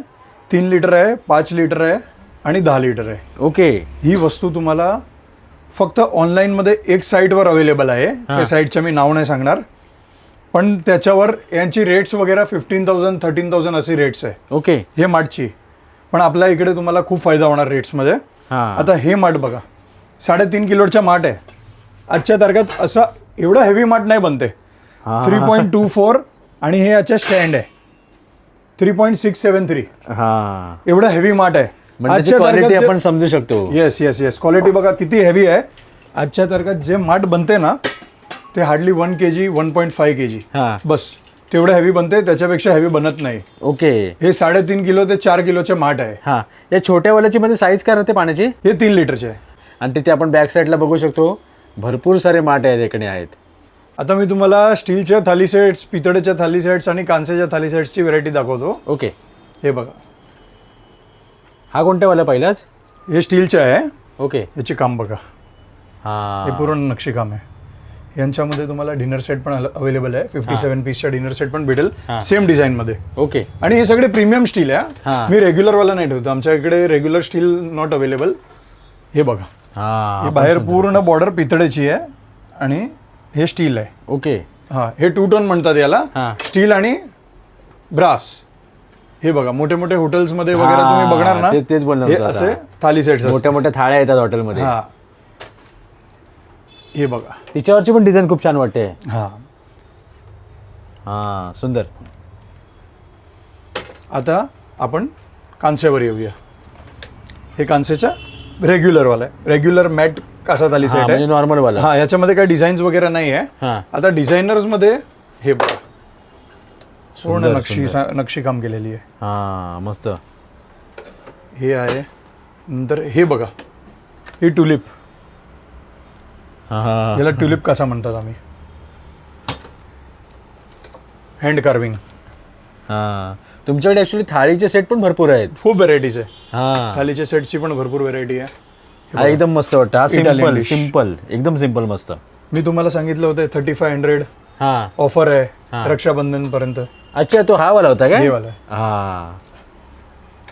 3 लिटर आहे, 5 लिटर आहे आणि 10 लिटर आहे. ओके. ही वस्तू तुम्हाला फक्त ऑनलाईनमध्ये एक साईटवर अवेलेबल आहे. त्या साईटचं मी नाव नाही सांगणार, पण त्याच्यावर यांची रेट्स वगैरे 15,000 13,000 अशी रेट्स आहे. ओके. हे माठची. पण आपल्या इकडे तुम्हाला खूप फायदा होणार रेट्समध्ये. हा आता हे माठ बघा. 3.5 किलोचा माठ आहे. आजच्या तारखेत असा एवढा हेवी माठ नाही बनते. 3.24 आणि हे याच्या स्टँड आहे 3.673. हा एवढा हेवी माठ आहे. म्हणजे क्वालिटी आपण समजू शकतो. Yes yes yes. क्वालिटी बघा किती हेवी आहे. आजच्या तारखेत जे माठ बनते ना ते हार्डली 1 kg 1.5 kg हा बस तेवढं हेवी बनते. त्याच्यापेक्षा हेवी बनत नाही. ओके. हे 3.5 किलो ते 4 किलोचे माठ आहे. हा या छोट्या वाल्याची मध्ये साईज काय राहते पाण्याची? हे 3 लिटरचे आहे. आणि तिथे आपण बॅक साईडला बघू शकतो भरपूर सारे माठ आहेत इकडे आहेत. आता मी तुम्हाला स्टीलच्या थाली सेट्स, पितळेच्या थाली सेट्स आणि कांस्याच्या थाली सेट्सची व्हेरायटी दाखवतो. ओके. हे बघा. हा कोणत्या वाला पहिलाच? हे स्टीलचे आहे. ओके. याचे काम बघा. हा हे पूर्ण नक्षीकाम आहे. यांच्यामध्ये तुम्हाला डिनर सेट पण अवेलेबल आहे. 57 पीसचा डिनर सेट पण भेटेल सेम डिझाईन मध्ये. ओके. आणि हे सगळे प्रीमियम स्टील आहे. हा. मी रेग्युलर वाला नाही ठेवतो. आमच्या इकडे रेग्युलर स्टील नॉट अवेलेबल. हे बघा. हा हे बाहेर पूर्ण बॉर्डर पितळेची आहे आणि हे स्टील आहे. ओके. हा हे 2 टोन म्हणतात याला. हा. स्टील आणि ब्रास. हे बघा मोठे मोठे हॉटेल्समध्ये वगैरे तुम्ही बघणार ना तेच बोलणार हे होतो असे आता. थाली सेट्स मोठ्या मोठ्या थाळ्या येतात हॉटेलमध्ये. हा हे बघा. तिच्यावरची पण डिझाईन खूप छान वाटते. हा हा सुंदर. आता आपण कांस्यावर येऊया. हे कांस्याच्या रेग्युलरवाला आहे. रेग्युलर मॅट कासा थाली सेट म्हणजे आहे. नॉर्मल वाला. हा याच्यामध्ये काही डिझाईन्स वगैरे नाही आहे. हा आता डिझायनर्स मध्ये हे बघा पूर्ण सुंदर, नक्षी काम केलेली आहे. हा मस्त. हे आहे. नंतर हे बघा. ही ट्युलिप. हा याला ट्युलिप कसा म्हणतात आम्ही. Hand carving. हा तुमच्याकडे ऍक्च्युली थाळीचे सेट पण भरपूर आहेत. खूप व्हेरायटीज आहे. हा थालीच्या सेटची पण भरपूर व्हेरायटी आहे. हा एकदम मस्त वाटतं. हा Italian सिंपल dish. सिंपल एकदम सिंपल मस्त. मी तुम्हाला सांगितलं होतं 3500 हा ऑफर आहे हा. रक्षाबंधन पर्यंत. अच्छा, तो हा वाला होता काय? हे वाला आहे. हा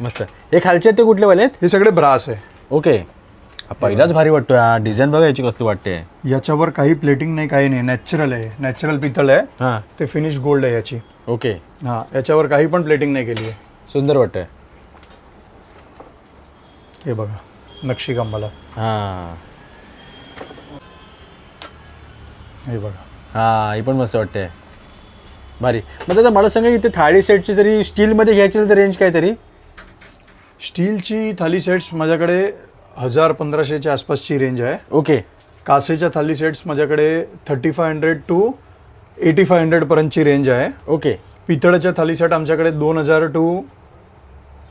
मस्त. हे खालचे आहेत ते कुठले वाले आहेत? हे सगळे ब्रास आहे. ओके. हा पहिलाच भारी वाटतो. हा डिझाईन बघा याची कसली वाटते. याच्यावर काही प्लेटिंग नाही, काही नाही, नॅचरल आहे, नॅचरल पितळ आहे. हां ते फिनिश गोल्ड आहे याची. ओके. हा, याच्यावर काही पण प्लेटिंग नाही केली आहे. सुंदर वाटतंय. हे बघा नक्षी कामाला. हां हे बघा. हां, ही पण मस्त वाटते. भारी. मग आता मला सांगा इथे थाळी सेटची तरी स्टीलमध्ये घ्यायची तर रेंज काय तरी? स्टीलची थाली सेट्स माझ्याकडे 1000-1500च्या आसपासची रेंज आहे. ओके. कासेच्या थाली सेट्स माझ्याकडे 3500 to 8500 पर्यंतची रेंज आहे. ओके. पितळाच्या थाली सेट आमच्याकडे 2000 to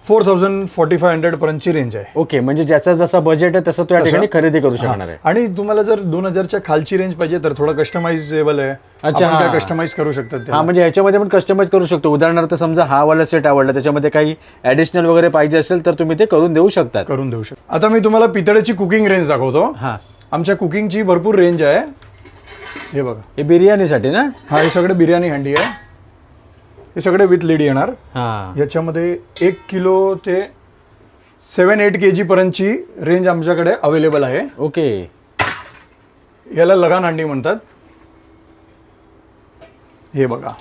4000-4500 पर्यंतची रेंज आहे. ओके, म्हणजे ज्याचा जसा बजेट आहे तसं तो या ठिकाणी खरेदी करू शकणार आहे. आणि तुम्हाला जर 2000च्या खालची रेंज पाहिजे तर थोडं कस्टमाइजेबल आहे. अच्छा, आपण हा. काय कस्टमाइज करू शकतात त्याला. हां, म्हणजे ह्याच्यामध्ये पण कस्टमाइज करू शकतो. उदाहरणार्थ समजा हा वाला सेट आवडला, त्याच्यामध्ये काही ॲडिशनल वगैरे पाहिजे असेल तर तुम्ही ते करून देऊ शकतात. करून देऊ शकतो. आता मी तुम्हाला पितळेची कुकिंग रेंज दाखवतो. हां, आमच्या कुकिंगची भरपूर रेंज आहे. हे बघा. हे बिर्याणीसाठी ना? हा, हे सगळे बिर्याणी हंडी आहे. हे सगळे विथ लीड येणार. हां. याच्यामध्ये 1 किलो ते 7-8 kg पर्यंतची रेंज आमच्याकडे अवेलेबल आहे. ओके. याला लगान हंडी म्हणतात. हे बघा,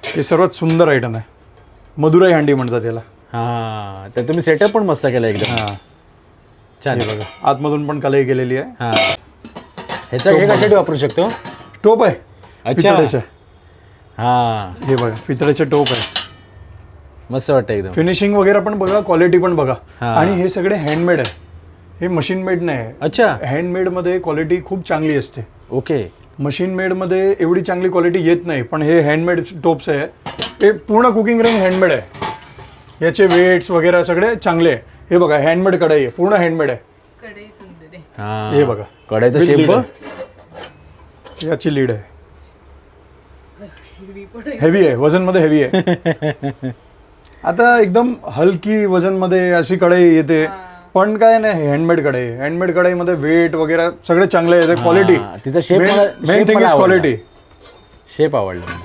हे सर्वात सुंदर आयटम आहे. मदुराई हंडी म्हणतात याला. हां, तर तुम्ही सेटअप पण मस्त केला एकदम. हां, छान. हे बघा, आतमधून पण कलई केलेली आहे. हां, ह्याचा हे कशासाठी वापरू शकतो? टोप आहे पितळेचं. हां, हे बघा पितळेचे टोप आहे. मस्त वाटतं एकदम. फिनिशिंग वगैरे पण बघा, क्वालिटी पण बघा. हां. आणि हे सगळे हँडमेड आहे. हे मशीन मेड नाही. अच्छा. हँडमेडमध्ये क्वालिटी खूप चांगली असते. ओके. मशीन मेडमध्ये एवढी चांगली क्वालिटी येत नाही, पण हे हँडमेड टोप्स आहे. हे पूर्ण कुकिंग रेंज हँडमेड आहे. याचे वेट्स वगैरे सगळे चांगले आहे. हे बघा हँडमेड कढई आहे, पूर्ण हँडमेड आहे. कढई सुंदर आहे. हां, हे बघा. कढईचा With शेप lid बघ. आहे. याची लीड आहे. हिरवी पण आहे. हेवी आहे, वजनमध्ये हेवी आहे. आता एकदम हलकी वजनमध्ये अशी कढई येते, पण काय नाही, हँडमेड कढई. हँडमेड कढईमध्ये वेट वगैरे सगळे चांगले येते. क्वालिटी, हां, तिचा shape main thing is quality. Shape आवडला.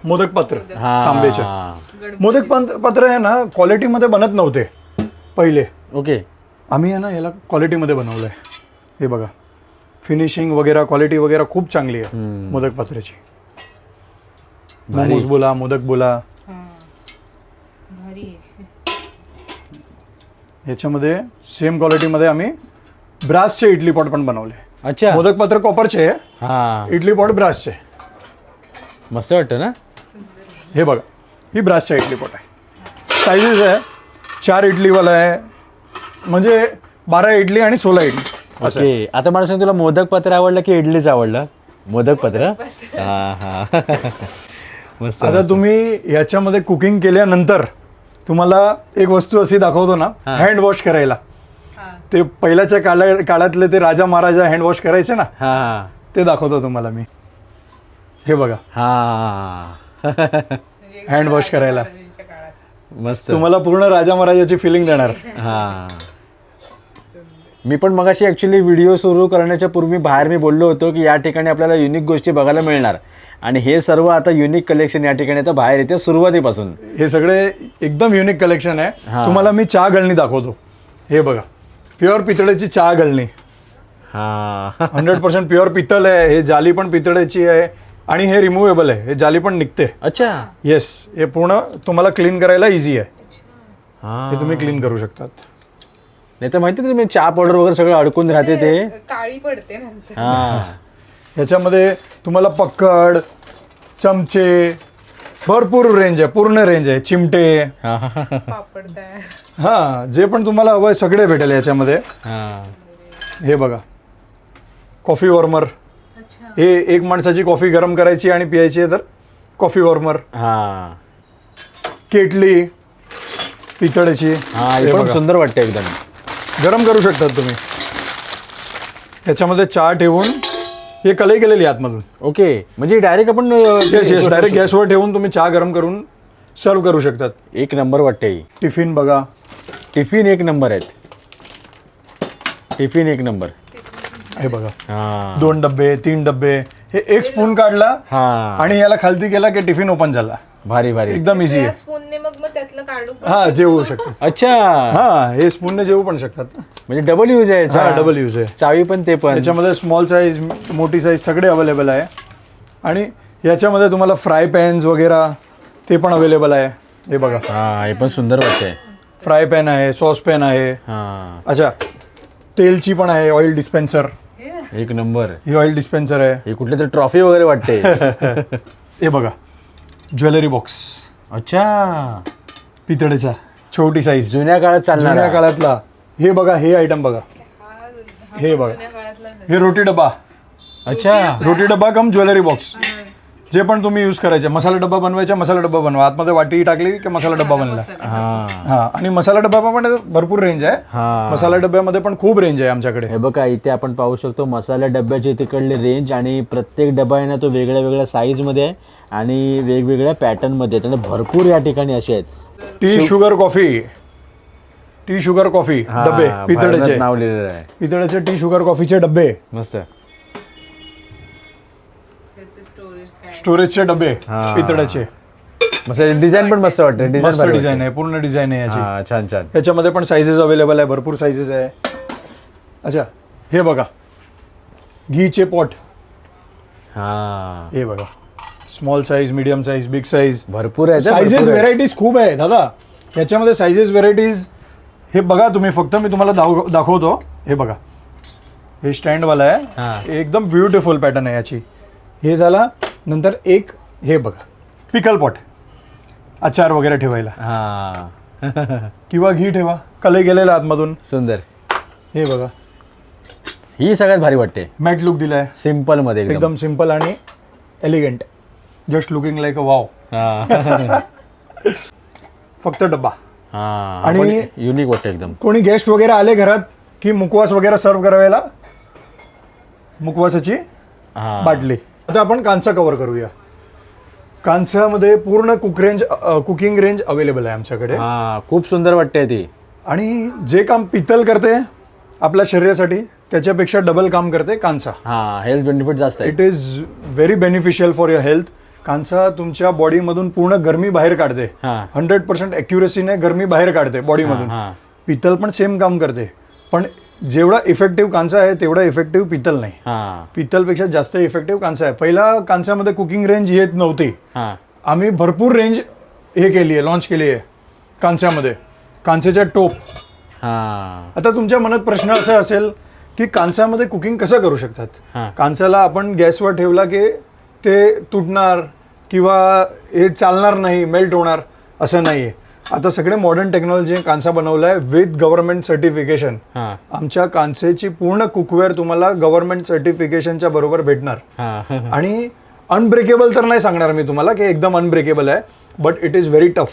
मोदक पात्र हां, तांब्याचे. मोदक पात्र आहे ना, क्वालिटीमध्ये बनत नव्हते पहिले. ओके. आम्ही आहे ना याला क्वालिटीमध्ये बनवलं आहे. हे बघा, फिनिशिंग वगैरे क्वालिटी वगैरे खूप चांगली आहे मोदक पात्राची. मोमोज बोला, मोदक बोला. हां. भारी आहे. याच्यामध्ये सेम क्वालिटीमध्ये आम्ही ब्रासचे इडली पॉट पण बनवले. अच्छा. मोदक पात्र कॉपरचे आहे, हां, इडली पॉट ब्रासचे. मस्त वाटतं ना? हे बघा, ही ब्रासच्या इडली पॉट आहे. साईजेस आहे, 4 इडलीवाला आहे, म्हणजे 12 इडली आणि 16 इडली असं आहे. ओके. आता मला सांग, तुला मोदक पात्र आवडलं की इडलीच आवडलं? मोदक पात्र. हां हां. मस्त. आता तुम्ही याच्यामध्ये कुकिंग केल्यानंतर तुम्हाला एक वस्तू अशी दाखवतो ना, हँड वॉश करायला. हां. ते पहिल्याच्या काळातले ते राजा महाराजा हँड वॉश करायचे ना, हां ते दाखवतो तुम्हाला मी. हे बघा, हां. म्हणजे हँड वॉश करायला. महाराजांच्या काळात. मस्त. तुम्हाला पूर्ण राजा महाराजाची फिलिंग देणार. हां. मी पण मगाशी ॲक्च्युली व्हिडिओ सुरू करण्याच्या पूर्वी बाहेर मी बोललो होतो की या ठिकाणी आपल्याला युनिक गोष्टी बघायला मिळणार, आणि हे सर्व आता युनिक कलेक्शन या ठिकाणी आता बाहेर येते सुरुवातीपासून. हे सगळे एकदम युनिक कलेक्शन आहे. हा. तुम्हाला मी चहा गळणी दाखवतो. हे बघा, प्युअर पितळेची चहा गळणी. हां. 100% प्युअर पितळ आहे. हे जाली पण पितळेची आहे आणि हे रिमूव्हेबल आहे. हे जाली पण निघते. अच्छा. येस, हे पूर्ण तुम्हाला क्लीन करायला इझी आहे. हां. हे तुम्ही क्लीन करू शकतात. नाही तर माहिती तुम्ही चहा पावडर वगैरे सगळं अडकून राहते ते. काळी पडते नंतर. हां. ह्याच्यामध्ये तुम्हाला पक्कड, चमचे, भरपूर रेंज आहे, पूर्ण रेंज आहे. चिमटे, पापड तयार. हां, जे पण तुम्हाला हवं आहे सगळे भेटेल याच्यामध्ये. हां. हे बघा, कॉफी वॉर्मर. अच्छा. हे एक माणसाची कॉफी गरम करायची आणि प्यायची आहे तर कॉफी वॉर्मर. हां. केटली पितळेची. हां, हे हे पण बघा, सुंदर वाटतं एकदम. गरम करू शकतात तुम्ही. ह्याच्यामध्ये चहा ठेवून हे कलई केलेली आहे आतमधून. ओके, म्हणजे डायरेक्ट आपण येस येस, डायरेक्ट गॅसवर ठेवून तुम्ही चहा गरम करून सर्व करू शकतात. एक नंबर वाटते ही. टिफिन बघा, टिफिन एक नंबर आहेत. टिफिन एक नंबर. हे बघा, हां. 2 डब्बे 3 डब्बे. हे एक स्पून काढला हां. आणि याला खालती केला की टिफिन ओपन झाला. भारी भारी. एकदम इझी आहे. स्पूनने मग त्यातलं काढू पण हा जेवू शकतात. अच्छा, हा हे स्पूनने जेवू पण शकतात ना. म्हणजे डबल यूज आहे याचा. हा डबल यूज आहे. चावी पण ते पण. याच्यामध्ये स्मॉल साईज मोठी साईज सगळे अवेलेबल आहे. आणि याच्यामध्ये तुम्हाला फ्राय पॅन्स वगैरे ते पण अवेलेबल आहे. हे बघा हा हे पण सुंदर वाटतंय. फ्राय पॅन आहे, सॉस पॅन आहे. हा अच्छा तेलची पण आहे, ऑइल डिस्पेन्सर. एक नंबर. ही ऑइल डिस्पेन्सर आहे. हे कुठली तर ट्रॉफी वगैरे वाटते. हे बघा ज्वेलरी बॉक्स अच्छा, पितळेचा छोटी साईज जुन्या काळात चालणार. जुन्या काळातला. हे बघा हे आयटम बघा. हे बघा जुन्या काळातलं हे रोटी डबा. अच्छा, रोटी डबा कम ज्वेलरी बॉक्स. जे पण तुम्ही यूज करायचे. मसाला डब्बा बनवायचा, मसाला डब्बा बनवा. आतमध्ये वाटी टाकली की मसाला डब्बा बनला. हा हा आणि मसाला डब्बा पण भरपूर रेंज आहे. हा. मसाला डब्यामध्ये पण खूप रेंज आहे आमच्याकडे. हे बघा इथे आपण पाहू शकतो मसाला डब्याची तिकडली रेंज आणि प्रत्येक डबा आहे ना तो वेगळ्या वेगळ्या साईजमध्ये आहे आणि वेगवेगळ्या पॅटर्नमध्ये आहेत आणि भरपूर या ठिकाणी असे आहेत. T sugar coffee. T sugar coffee हा, डबे पितळेचे. भारतात नाव लिहिलेलं आहे. पितळेचे टी शुगर कॉफीचे डबे. मस्त. स्टोरेज काय स्टोरेजचे डबे हा. पितळेचे. मस्त डिझाईन पण मस्त वाटतं. मस्त डिझाईन आहे. पूर्ण डिझाईन आहे याची. हा छान छान. याच्यामध्ये पण साईजेस अवेलेबल आहे. भरपूर साईजेस आहे. अच्छा हे बघा घीचे पॉट. हा हे बघा small size, medium size, big size. भरपूर आहे. साईजेस व्हेरायटीज खूप आहे दादा. याच्यामध्ये साईजेस व्हेरायटीज हे बघा तुम्ही. फक्त मी तुम्हाला दाखवतो. हे बघा हे स्टँडवाला हा. आहे. एकदम ब्युटिफुल पॅटर्न आहे याची. हे झाला. नंतर एक हे बघा पिकल पॉट. अचार वगैरे ठेवायला हा किंवा घी ठेवा. कलई गेलेला आतमधून. सुंदर. हे बघा ही सगळ्यात भारी वाटते. मॅट लुक दिलाय. सिम्पल मध्ये एकदम. एकदम सिम्पल आणि elegant. Just looking like a wow. हा. फक्त डब्बा. हा आणि युनिक वाटतं एकदम. कोणी गेस्ट वगैरे आले घरात की मुखवास वगैरे सर्व करायला मुखवासाची हा बाटली. आता आपण कांसा कव्हर करूया. कांसामध्ये पूर्ण कुकिंग रेंज अवेलेबल आहे आमच्याकडे. हा खूप सुंदर वाटते ती. आणि जे काम पितल करते आपल्या शरीरासाठी त्याच्यापेक्षा डबल काम करते कांसा. हा हेल्थ बेनिफिट जास्त आहे. It is very beneficial for your health. कांसा तुमच्या बॉडीमधून पूर्ण गरमी बाहेर काढते. हा 100% ॲक्युरेसीने गरमी बाहेर काढते बॉडीमधून. हा पितल पण सेम काम करते. पण जेवढा इफेक्टिव्ह कांसा आहे तेवढा इफेक्टिव्ह पितल नाही. हा पितलपेक्षा जास्त इफेक्टिव्ह कांसा आहे. पहिला कांसामध्ये कुकिंग रेंज येत नव्हती. हा आम्ही भरपूर रेंज हे केली आहे, लॉन्च केली आहे कांस्यामध्ये. कांस्याच्या टोप. हा आता तुमच्या मनात प्रश्न असा असेल की कांसामध्ये कुकिंग कसं करू शकतात. हा. कांसाला आपण गॅसवर ठेवला की ते तुटणार किंवा हे चालणार नाही, मेल्ट होणार असं नाही आहे. आता सगळे मॉडर्न टेक्नॉलॉजी कांसा बनवला आहे विथ गव्हर्नमेंट सर्टिफिकेशन. हा आमच्या कांसेची पूर्ण कुकवेअर तुम्हाला गव्हर्नमेंट सर्टिफिकेशनच्या बरोबर भेटणार. हा आणि अनब्रेकेबल तर नाही सांगणार मी तुम्हाला की एकदम अनब्रेकेबल आहे. But it is very tough.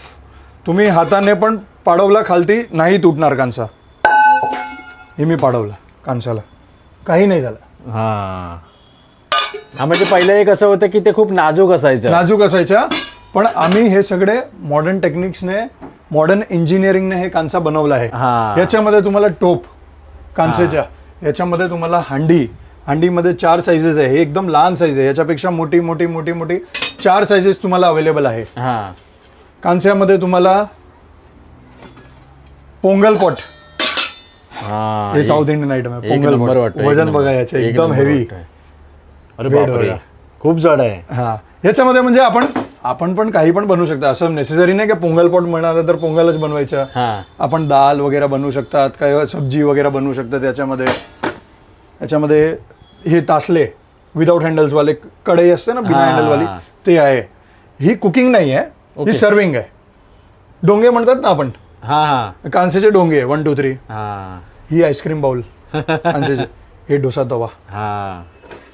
तुम्ही हाताने पण पाडवला खालती नाही तुटणार कांसा. हे मी पाडवला कांसाला काही नाही झालं. हा म्हणजे पहिलं एक असं होतं की ते खूप नाजूक असायचं. नाजूक असायचा. पण आम्ही हे सगळे मॉडर्न टेक्निक्सने मॉडर्न इंजिनिअरिंगने हे कांसा बनवला आहे. हा. याच्यामध्ये तुम्हाला टोप कांसेच्या. याच्यामध्ये तुम्हाला हांडी. हांडीमध्ये 4 साईजेस आहे. हे एकदम लहान साईज आहे. याच्यापेक्षा मोठी मोठी मोठी मोठी 4 साईजेस तुम्हाला अवेलेबल आहे. हा कांस्यामध्ये तुम्हाला पोंगल पॉट. हा हे साऊथ इंडियन आयटम आहे. एक पोंगल नंबर पॉट. वाटतं, एक वजन नंबर. बघा याचे एक एकदम नंबर हेवी. वाटतं. अरे बापरे खूप जड आहे. हा याच्यामध्ये म्हणजे आपण पण काही पण बनवू शकता. असं नेसेसरी नाही की पोंगल पॉट म्हणाला तर पोंगलच बनवायचं. हा आपण दाल वगैरे बनवू शकतात. काही सब्जी वगैरे बनवू शकतात याच्यामध्ये. याच्यामध्ये हे तासले विदाऊट हँडल्सवाले कढई असते ना बिना हा. हँडलवाली ते आहे. ही कुकिंग नाही आहे. ही सर्विंग आहे. डोंगे म्हणतात ना आपण. हा हा कांसेचे डोंगे 1 2 3. हा ही आईस्क्रीम बाउल कांसेचे. हे डोसा तवा हा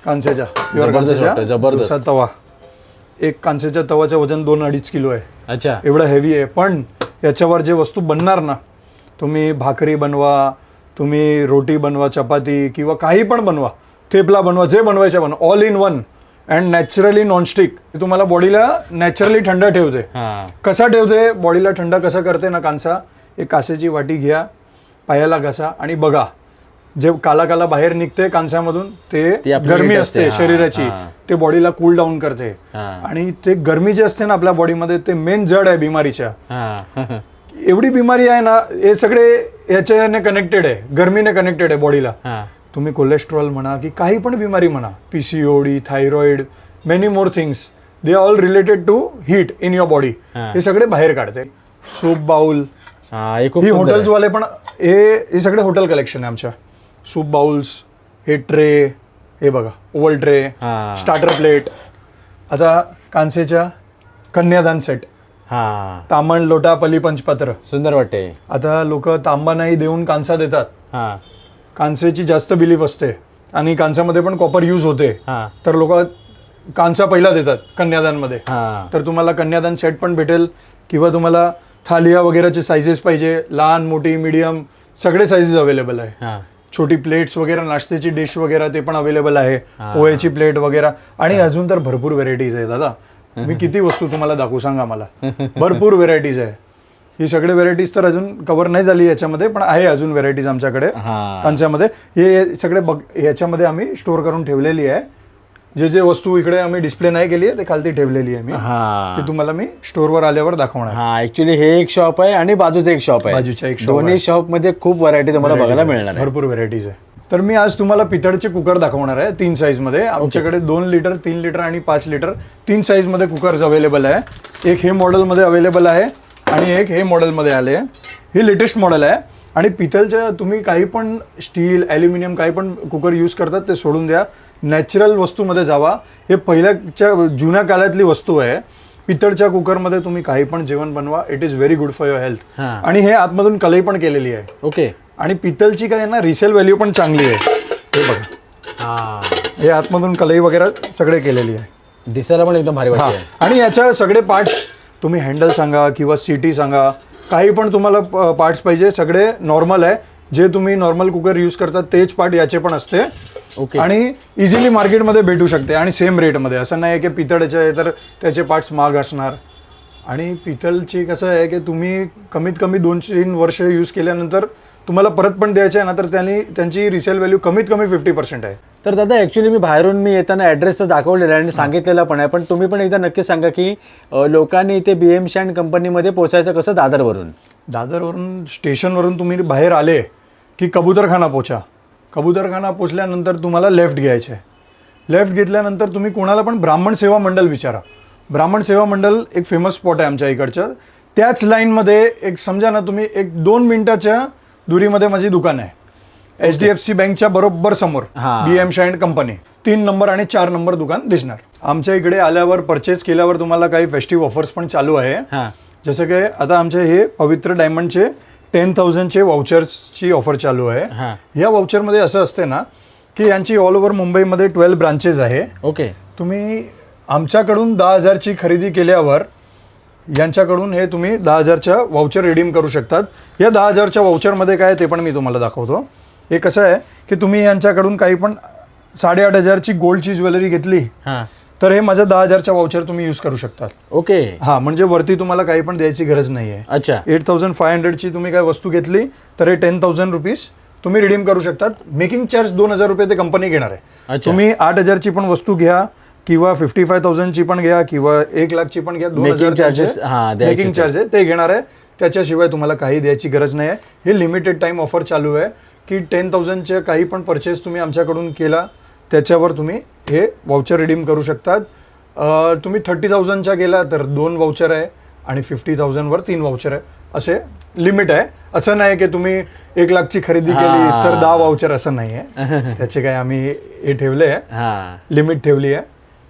कांसेच्या जबरदस्त कांसेच्या वाटतं, जबरदस्त. डोसा तवा. एक कांसेच्या तवाचं वजन 2-2.5 किलो आहे. अच्छा एवढं हेवी आहे. पण याच्यावर जे वस्तू बनणार ना तुम्ही भाकरी बनवा, तुम्ही रोटी बनवा, चपाती किंवा काही पण बनवा, थेपला बनवा, जे बनवायचं बनवा. All in one and naturally nonstick. तुम्हाला बॉडीला नॅचरली थंड ठेवते. हा कसा ठेवते बॉडीला थंड कसं करते ना कांसा. एक कासेची वाटी घ्या, पायाला घासा आणि बघा जे काला काला बाहेर निघते कांसामधून ती ते आपली गरमी heat असते असते. शरीराची, हा. ते बॉडीला कूल डाऊन करते. हा. आणि ते गरमी जे असते ना आपल्या बॉडीमध्ये ते मेन जड आहे बिमारीच्या. हा. एवढी बिमारी आहे ना, हे सगळे याच्याने कनेक्टेड आहे, गरमीने कनेक्टेड आहे बॉडीला. हा. तुम्ही कोलेस्ट्रॉल म्हणा की काही पण बिमारी म्हणा, PCOD, thyroid, many more things, they all related to heat in your body. हा. हे सगळे बाहेर काढते. सूप बाउल, हा, हे खूप ही सुंदर आहे. हॉटेल्सवाले पण हे सगळे हॉटेल कलेक्शन आहे आमच्या. सूप बाउल्स, हे ट्रे, हे बघा ओव्हल ट्रे, हा. Starter plate. आता कांसेच्या कन्यादान सेट, हा, तामण, लोटा, पली, पंचपात्र. सुंदर वाटते. आता लोक तांबा नाही देऊन कांसा देतात. हा. कांसेची जास्त बिलीफ असते आणि कांसामध्ये पण कॉपर यूज होते, हा. तर लोक कांसा पहिला देतात कन्यादानमध्ये. हा. तर तुम्हाला कन्यादान सेट पण भेटेल, किंवा तुम्हाला थालिया वगैरेचे सायझेस पाहिजे, लहान मोठी मीडियम सगळे सायझेस अवेलेबल आहे. हा. छोटी प्लेट्स वगैरे, नाश्त्याची डिश वगैरे ते पण अवेलेबल आहे, हा. पोह्याची प्लेट वगैरे. आणि अजून तर भरपूर व्हेरायटीज आहे दादा. मी किती वस्तू तुम्हाला दाखवू सांगा मला. भरपूर व्हेरायटीज आहे. ही सगळे व्हेरायटीज तर अजून कव्हर नाही झाली याच्यामध्ये, पण आहे अजून व्हेरायटीज आमच्याकडे हा. कांच्यामध्ये. हे सगळे याच्यामध्ये आम्ही स्टोअर करून ठेवलेली आहे. जे वस्तू इकडे आम्ही डिस्प्ले नाही केली आहे ते खालती ठेवलेली आहे मी. हा. ते तुम्हाला मी स्टोअरवर आल्यावर दाखवणार. हा, ऍक्च्युली हे एक शॉप आहे आणि बाजूचं एक शॉप आहे. बाजूच्या एक shop दोन्ही आहे. शॉप मध्ये खूप व्हरायटी तुम्हाला बघायला मिळणार आहे. भरपूर व्हेरायटीज आहे. तर मी आज तुम्हाला पितळचे कुकर दाखवणार आहे 3 साईज मध्ये. आमच्याकडे 2 लिटर, 3 लिटर आणि 5 लिटर 3 साईज मध्ये कुकर्स अवेलेबल आहे. एक हे मॉडेल मध्ये अवेलेबल आहे आणि एक हे मॉडेल मध्ये आले आहे. हे लेटेस्ट मॉडेल आहे. आणि पितळच्या तुम्ही काही पण स्टील, ॲल्युमिनियम काही पण कुकर यूज करतात ते सोडून द्या, नॅचरल वस्तूमध्ये जावा. हे पहिल्याच्या जुन्या काळातली वस्तू आहे. पितळच्या कुकरमध्ये तुम्ही काही पण जेवण बनवा, it is very good for your health. हा. आणि हे आतमधून कलई पण केलेली आहे. ओके. आणि पितळची काय आहे ना, रिसेल व्हॅल्यू पण चांगली आहे. हे बघा, हा, हे आतमधून कलई वगैरे सगळे केलेली आहे. दिसायला पण एकदम भारी वाटते. आणि याच्या सगळे पार्ट्स तुम्ही हँडल सांगा किंवा सीटी सांगा, काही पण तुम्हाला पार्ट्स पाहिजे, सगळे नॉर्मल आहे. जे तुम्ही नॉर्मल कुकर यूज करतात तेच पार्ट याचे पण असते. ओके. आणि इझिली मार्केटमध्ये भेटू शकते आणि सेम रेटमध्ये. असं नाही की पितळचे आहे तर त्याचे पार्ट्स महाग असणार. आणि पितळची कसं आहे की तुम्ही कमीत कमी 2-3 वर्ष यूज केल्यानंतर तुम्हाला परत पण द्यायचे आहे ना, तर त्यांची रिसेल व्हॅल्यू कमीत कमी 50% आहे. तर दादा ॲक्च्युली मी येताना ॲड्रेस तर दाखवलेला आहे आणि सांगितलेला पण आहे, पण तुम्ही पण एकदा नक्की सांगा की लोकांनी इथे BM Shand कंपनीमध्ये पोचायचं कसं दादरवरून. दादरवरून स्टेशनवरून तुम्ही बाहेर आले की कबूतरखाना पोचा. कबूतरखाना पोचल्यानंतर तुम्हाला लेफ्ट घ्यायचे आहे. लेफ्ट घेतल्यानंतर तुम्ही कोणाला पण ब्राह्मण सेवा मंडळ विचारा. ब्राह्मण सेवा मंडळ एक फेमस स्पॉट आहे आमच्या इकडचं. त्याच लाईनमध्ये एक समजा ना तुम्ही, एक 2 मिनिटाच्या दुरीमध्ये माझी दुकान आहे. HDFC बँकच्या बरोबर समोर BM Shand कंपनी 3 नंबर आणि 4 नंबर दुकान दिसणार. आमच्या इकडे आल्यावर परचेस केल्यावर तुम्हाला काही फेस्टिव्ह ऑफर्स पण चालू आहे. जसं की आता आमचे हे पवित्र डायमंडचे 10,000चे वाउचर्सची ऑफर चालू आहे. या वाउचरमध्ये असं असते ना की यांची ऑल ओव्हर मुंबईमध्ये 12 ब्रांचेस आहे. ओके. तुम्ही आमच्याकडून 10,000ची खरेदी केल्यावर यांच्याकडून हे तुम्ही 10,000च्या वाउचर रिडीम करू शकतात. या 10,000च्या वाउचरमध्ये काय ते पण मी तुम्हाला दाखवतो. हे कसं आहे की तुम्ही यांच्याकडून काही पण 8,500ची गोल्डची ज्वेलरी घेतली तर हे माझ्या 10,000च्या वाउचर तुम्ही यूज करू शकतात. ओके. हा, म्हणजे वरती तुम्हाला काही पण द्यायची गरज नाही आहे. अच्छा. 8,500ची तुम्ही काय वस्तू घेतली तर हे 10,000 रुपीज तुम्ही रिडीम करू शकतात. मेकिंग चार्ज 2,000 रुपये ते कंपनी घेणार आहे. तुम्ही 8,000ची पण वस्तू घ्या किंवा 55,000ची पण घ्या किंवा 1,00,000ची पण घ्या, 2,000 चार्जेस मेकिंग चार्ज आहे ते घेणार आहे. त्याच्याशिवाय तुम्हाला काही द्यायची गरज नाही आहे. हे लिमिटेड टाइम ऑफर चालू आहे की 10,000चे काही पण परचेस तुम्ही आमच्याकडून केला त्याच्यावर तुम्ही हे वाउचर रिडीम करू शकतात. तुम्ही 30,000च्या गेला तर 2 वाउचर आहे आणि 50,000वर 3 वाउचर आहे. असे लिमिट आहे. असं नाही की तुम्ही 1,00,000ची खरेदी केली तर 10 वाउचर, असं नाही आहे. त्याचे काय आम्ही हे ठेवले आहे, लिमिट ठेवली आहे.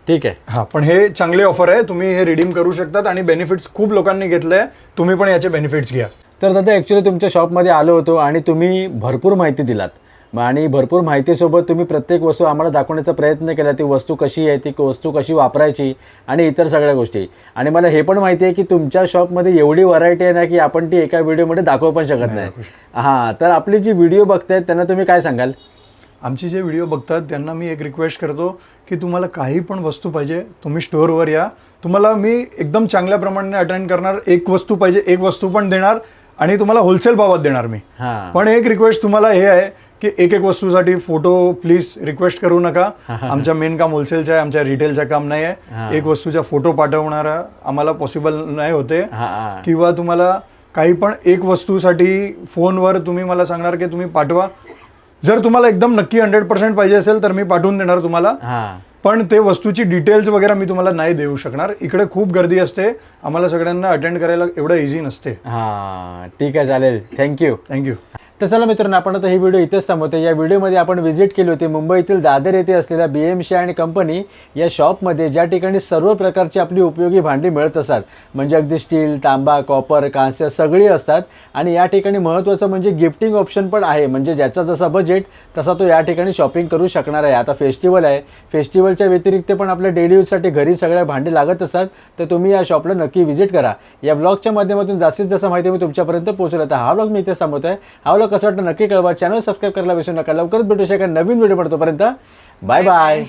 ठीक आहे. हां, पण हे चांगले ऑफर आहे. तुम्ही हे रिडीम करू शकतात आणि बेनिफिट्स खूप लोकांनी घेतले आहे. तुम्ही पण याचे बेनिफिट्स घ्या. तर दादा ॲक्च्युली तुमच्या शॉपमध्ये आलो होतो आणि तुम्ही भरपूर माहिती दिलात आणि भरपूर माहितीसोबत तुम्ही प्रत्येक वस्तू आम्हाला दाखवण्याचा प्रयत्न केला. ती वस्तू कशी आहे, ती वस्तू कशी वापरायची आणि इतर सगळ्या गोष्टी. आणि मला हे पण माहिती आहे की तुमच्या शॉपमध्ये एवढी व्हरायटी आहे ना की आपण ती एका व्हिडिओमध्ये दाखवू पण शकत नाही. हां, तर आपली जी व्हिडिओ बघतायत त्यांना तुम्ही काय सांगाल? आमची जे व्हिडिओ बघतात त्यांना मी एक रिक्वेस्ट करतो की तुम्हाला काही पण वस्तू पाहिजे तुम्ही स्टोअरवर या. तुम्हाला मी एकदम चांगल्या प्रमाणे अटेंड करणार. एक वस्तू पाहिजे एक वस्तू पण देणार आणि तुम्हाला होलसेल भावात देणार मी. पण एक रिक्वेस्ट तुम्हाला हे आहे की एक वस्तूसाठी फोटो प्लीज रिक्वेस्ट करू नका. आमच्या मेन काम होलसेलचं आहे, आमच्या रिटेलचं काम नाही आहे. एक वस्तूचा फोटो पाठवणारा आम्हाला पॉसिबल नाही होते. किंवा तुम्हाला काही पण एक वस्तूसाठी फोनवर तुम्ही मला सांगणार की तुम्ही पाठवा. जर तुम्हाला एकदम नक्की 100% पाहिजे असेल तर मी पाठवून देणार तुम्हाला. पण ते वस्तूची डिटेल्स वगैरे मी तुम्हाला नाही देऊ शकणार. इकडे खूप गर्दी असते, आम्हाला सगळ्यांना अटेंड करायला एवढं इझी नसते. ठीक आहे, चालेल. थँक्यू. तर चला मित्रांनो, आपण आता ही व्हिडिओ इथेच थांबवतो. या व्हिडिओमध्ये आपण व्हिजिट केली होती मुंबईतील दादर येथे असलेल्या BMC आणि कंपनी या शॉपमध्ये, ज्या ठिकाणी सर्व प्रकारची आपली उपयोगी भांडी मिळत असतात. म्हणजे अगदी स्टील, तांबा, कॉपर, कांस्य सगळी असतात. आणि या ठिकाणी महत्त्वाचं म्हणजे गिफ्टिंग ऑप्शन पण आहे. म्हणजे ज्याचा जसा बजेट तसा तो या ठिकाणी शॉपिंग करू शकणार आहे. आता फेस्टिवल आहे, फेस्टिवलच्या व्यतिरिक्त पण आपल्या डेली यूजसाठी घरी सगळ्या भांडी लागत असतात. तर तुम्ही या शॉपला नक्की व्हिजिट करा. या ब्लॉगच्या माध्यमातून जास्तीत जास्त माहिती मी तुमच्यापर्यंत पोहोचवत आहे. हा ब्लॉग मी इथे थांबवतो आहे. हा ब्लॉग कसं वाटतं नक्की कळवा. चॅनल सबस्क्राईब करायला विसरू नका. लवकरच भेटू शका नवीन व्हिडिओ. तोपर्यंत बाय बाय.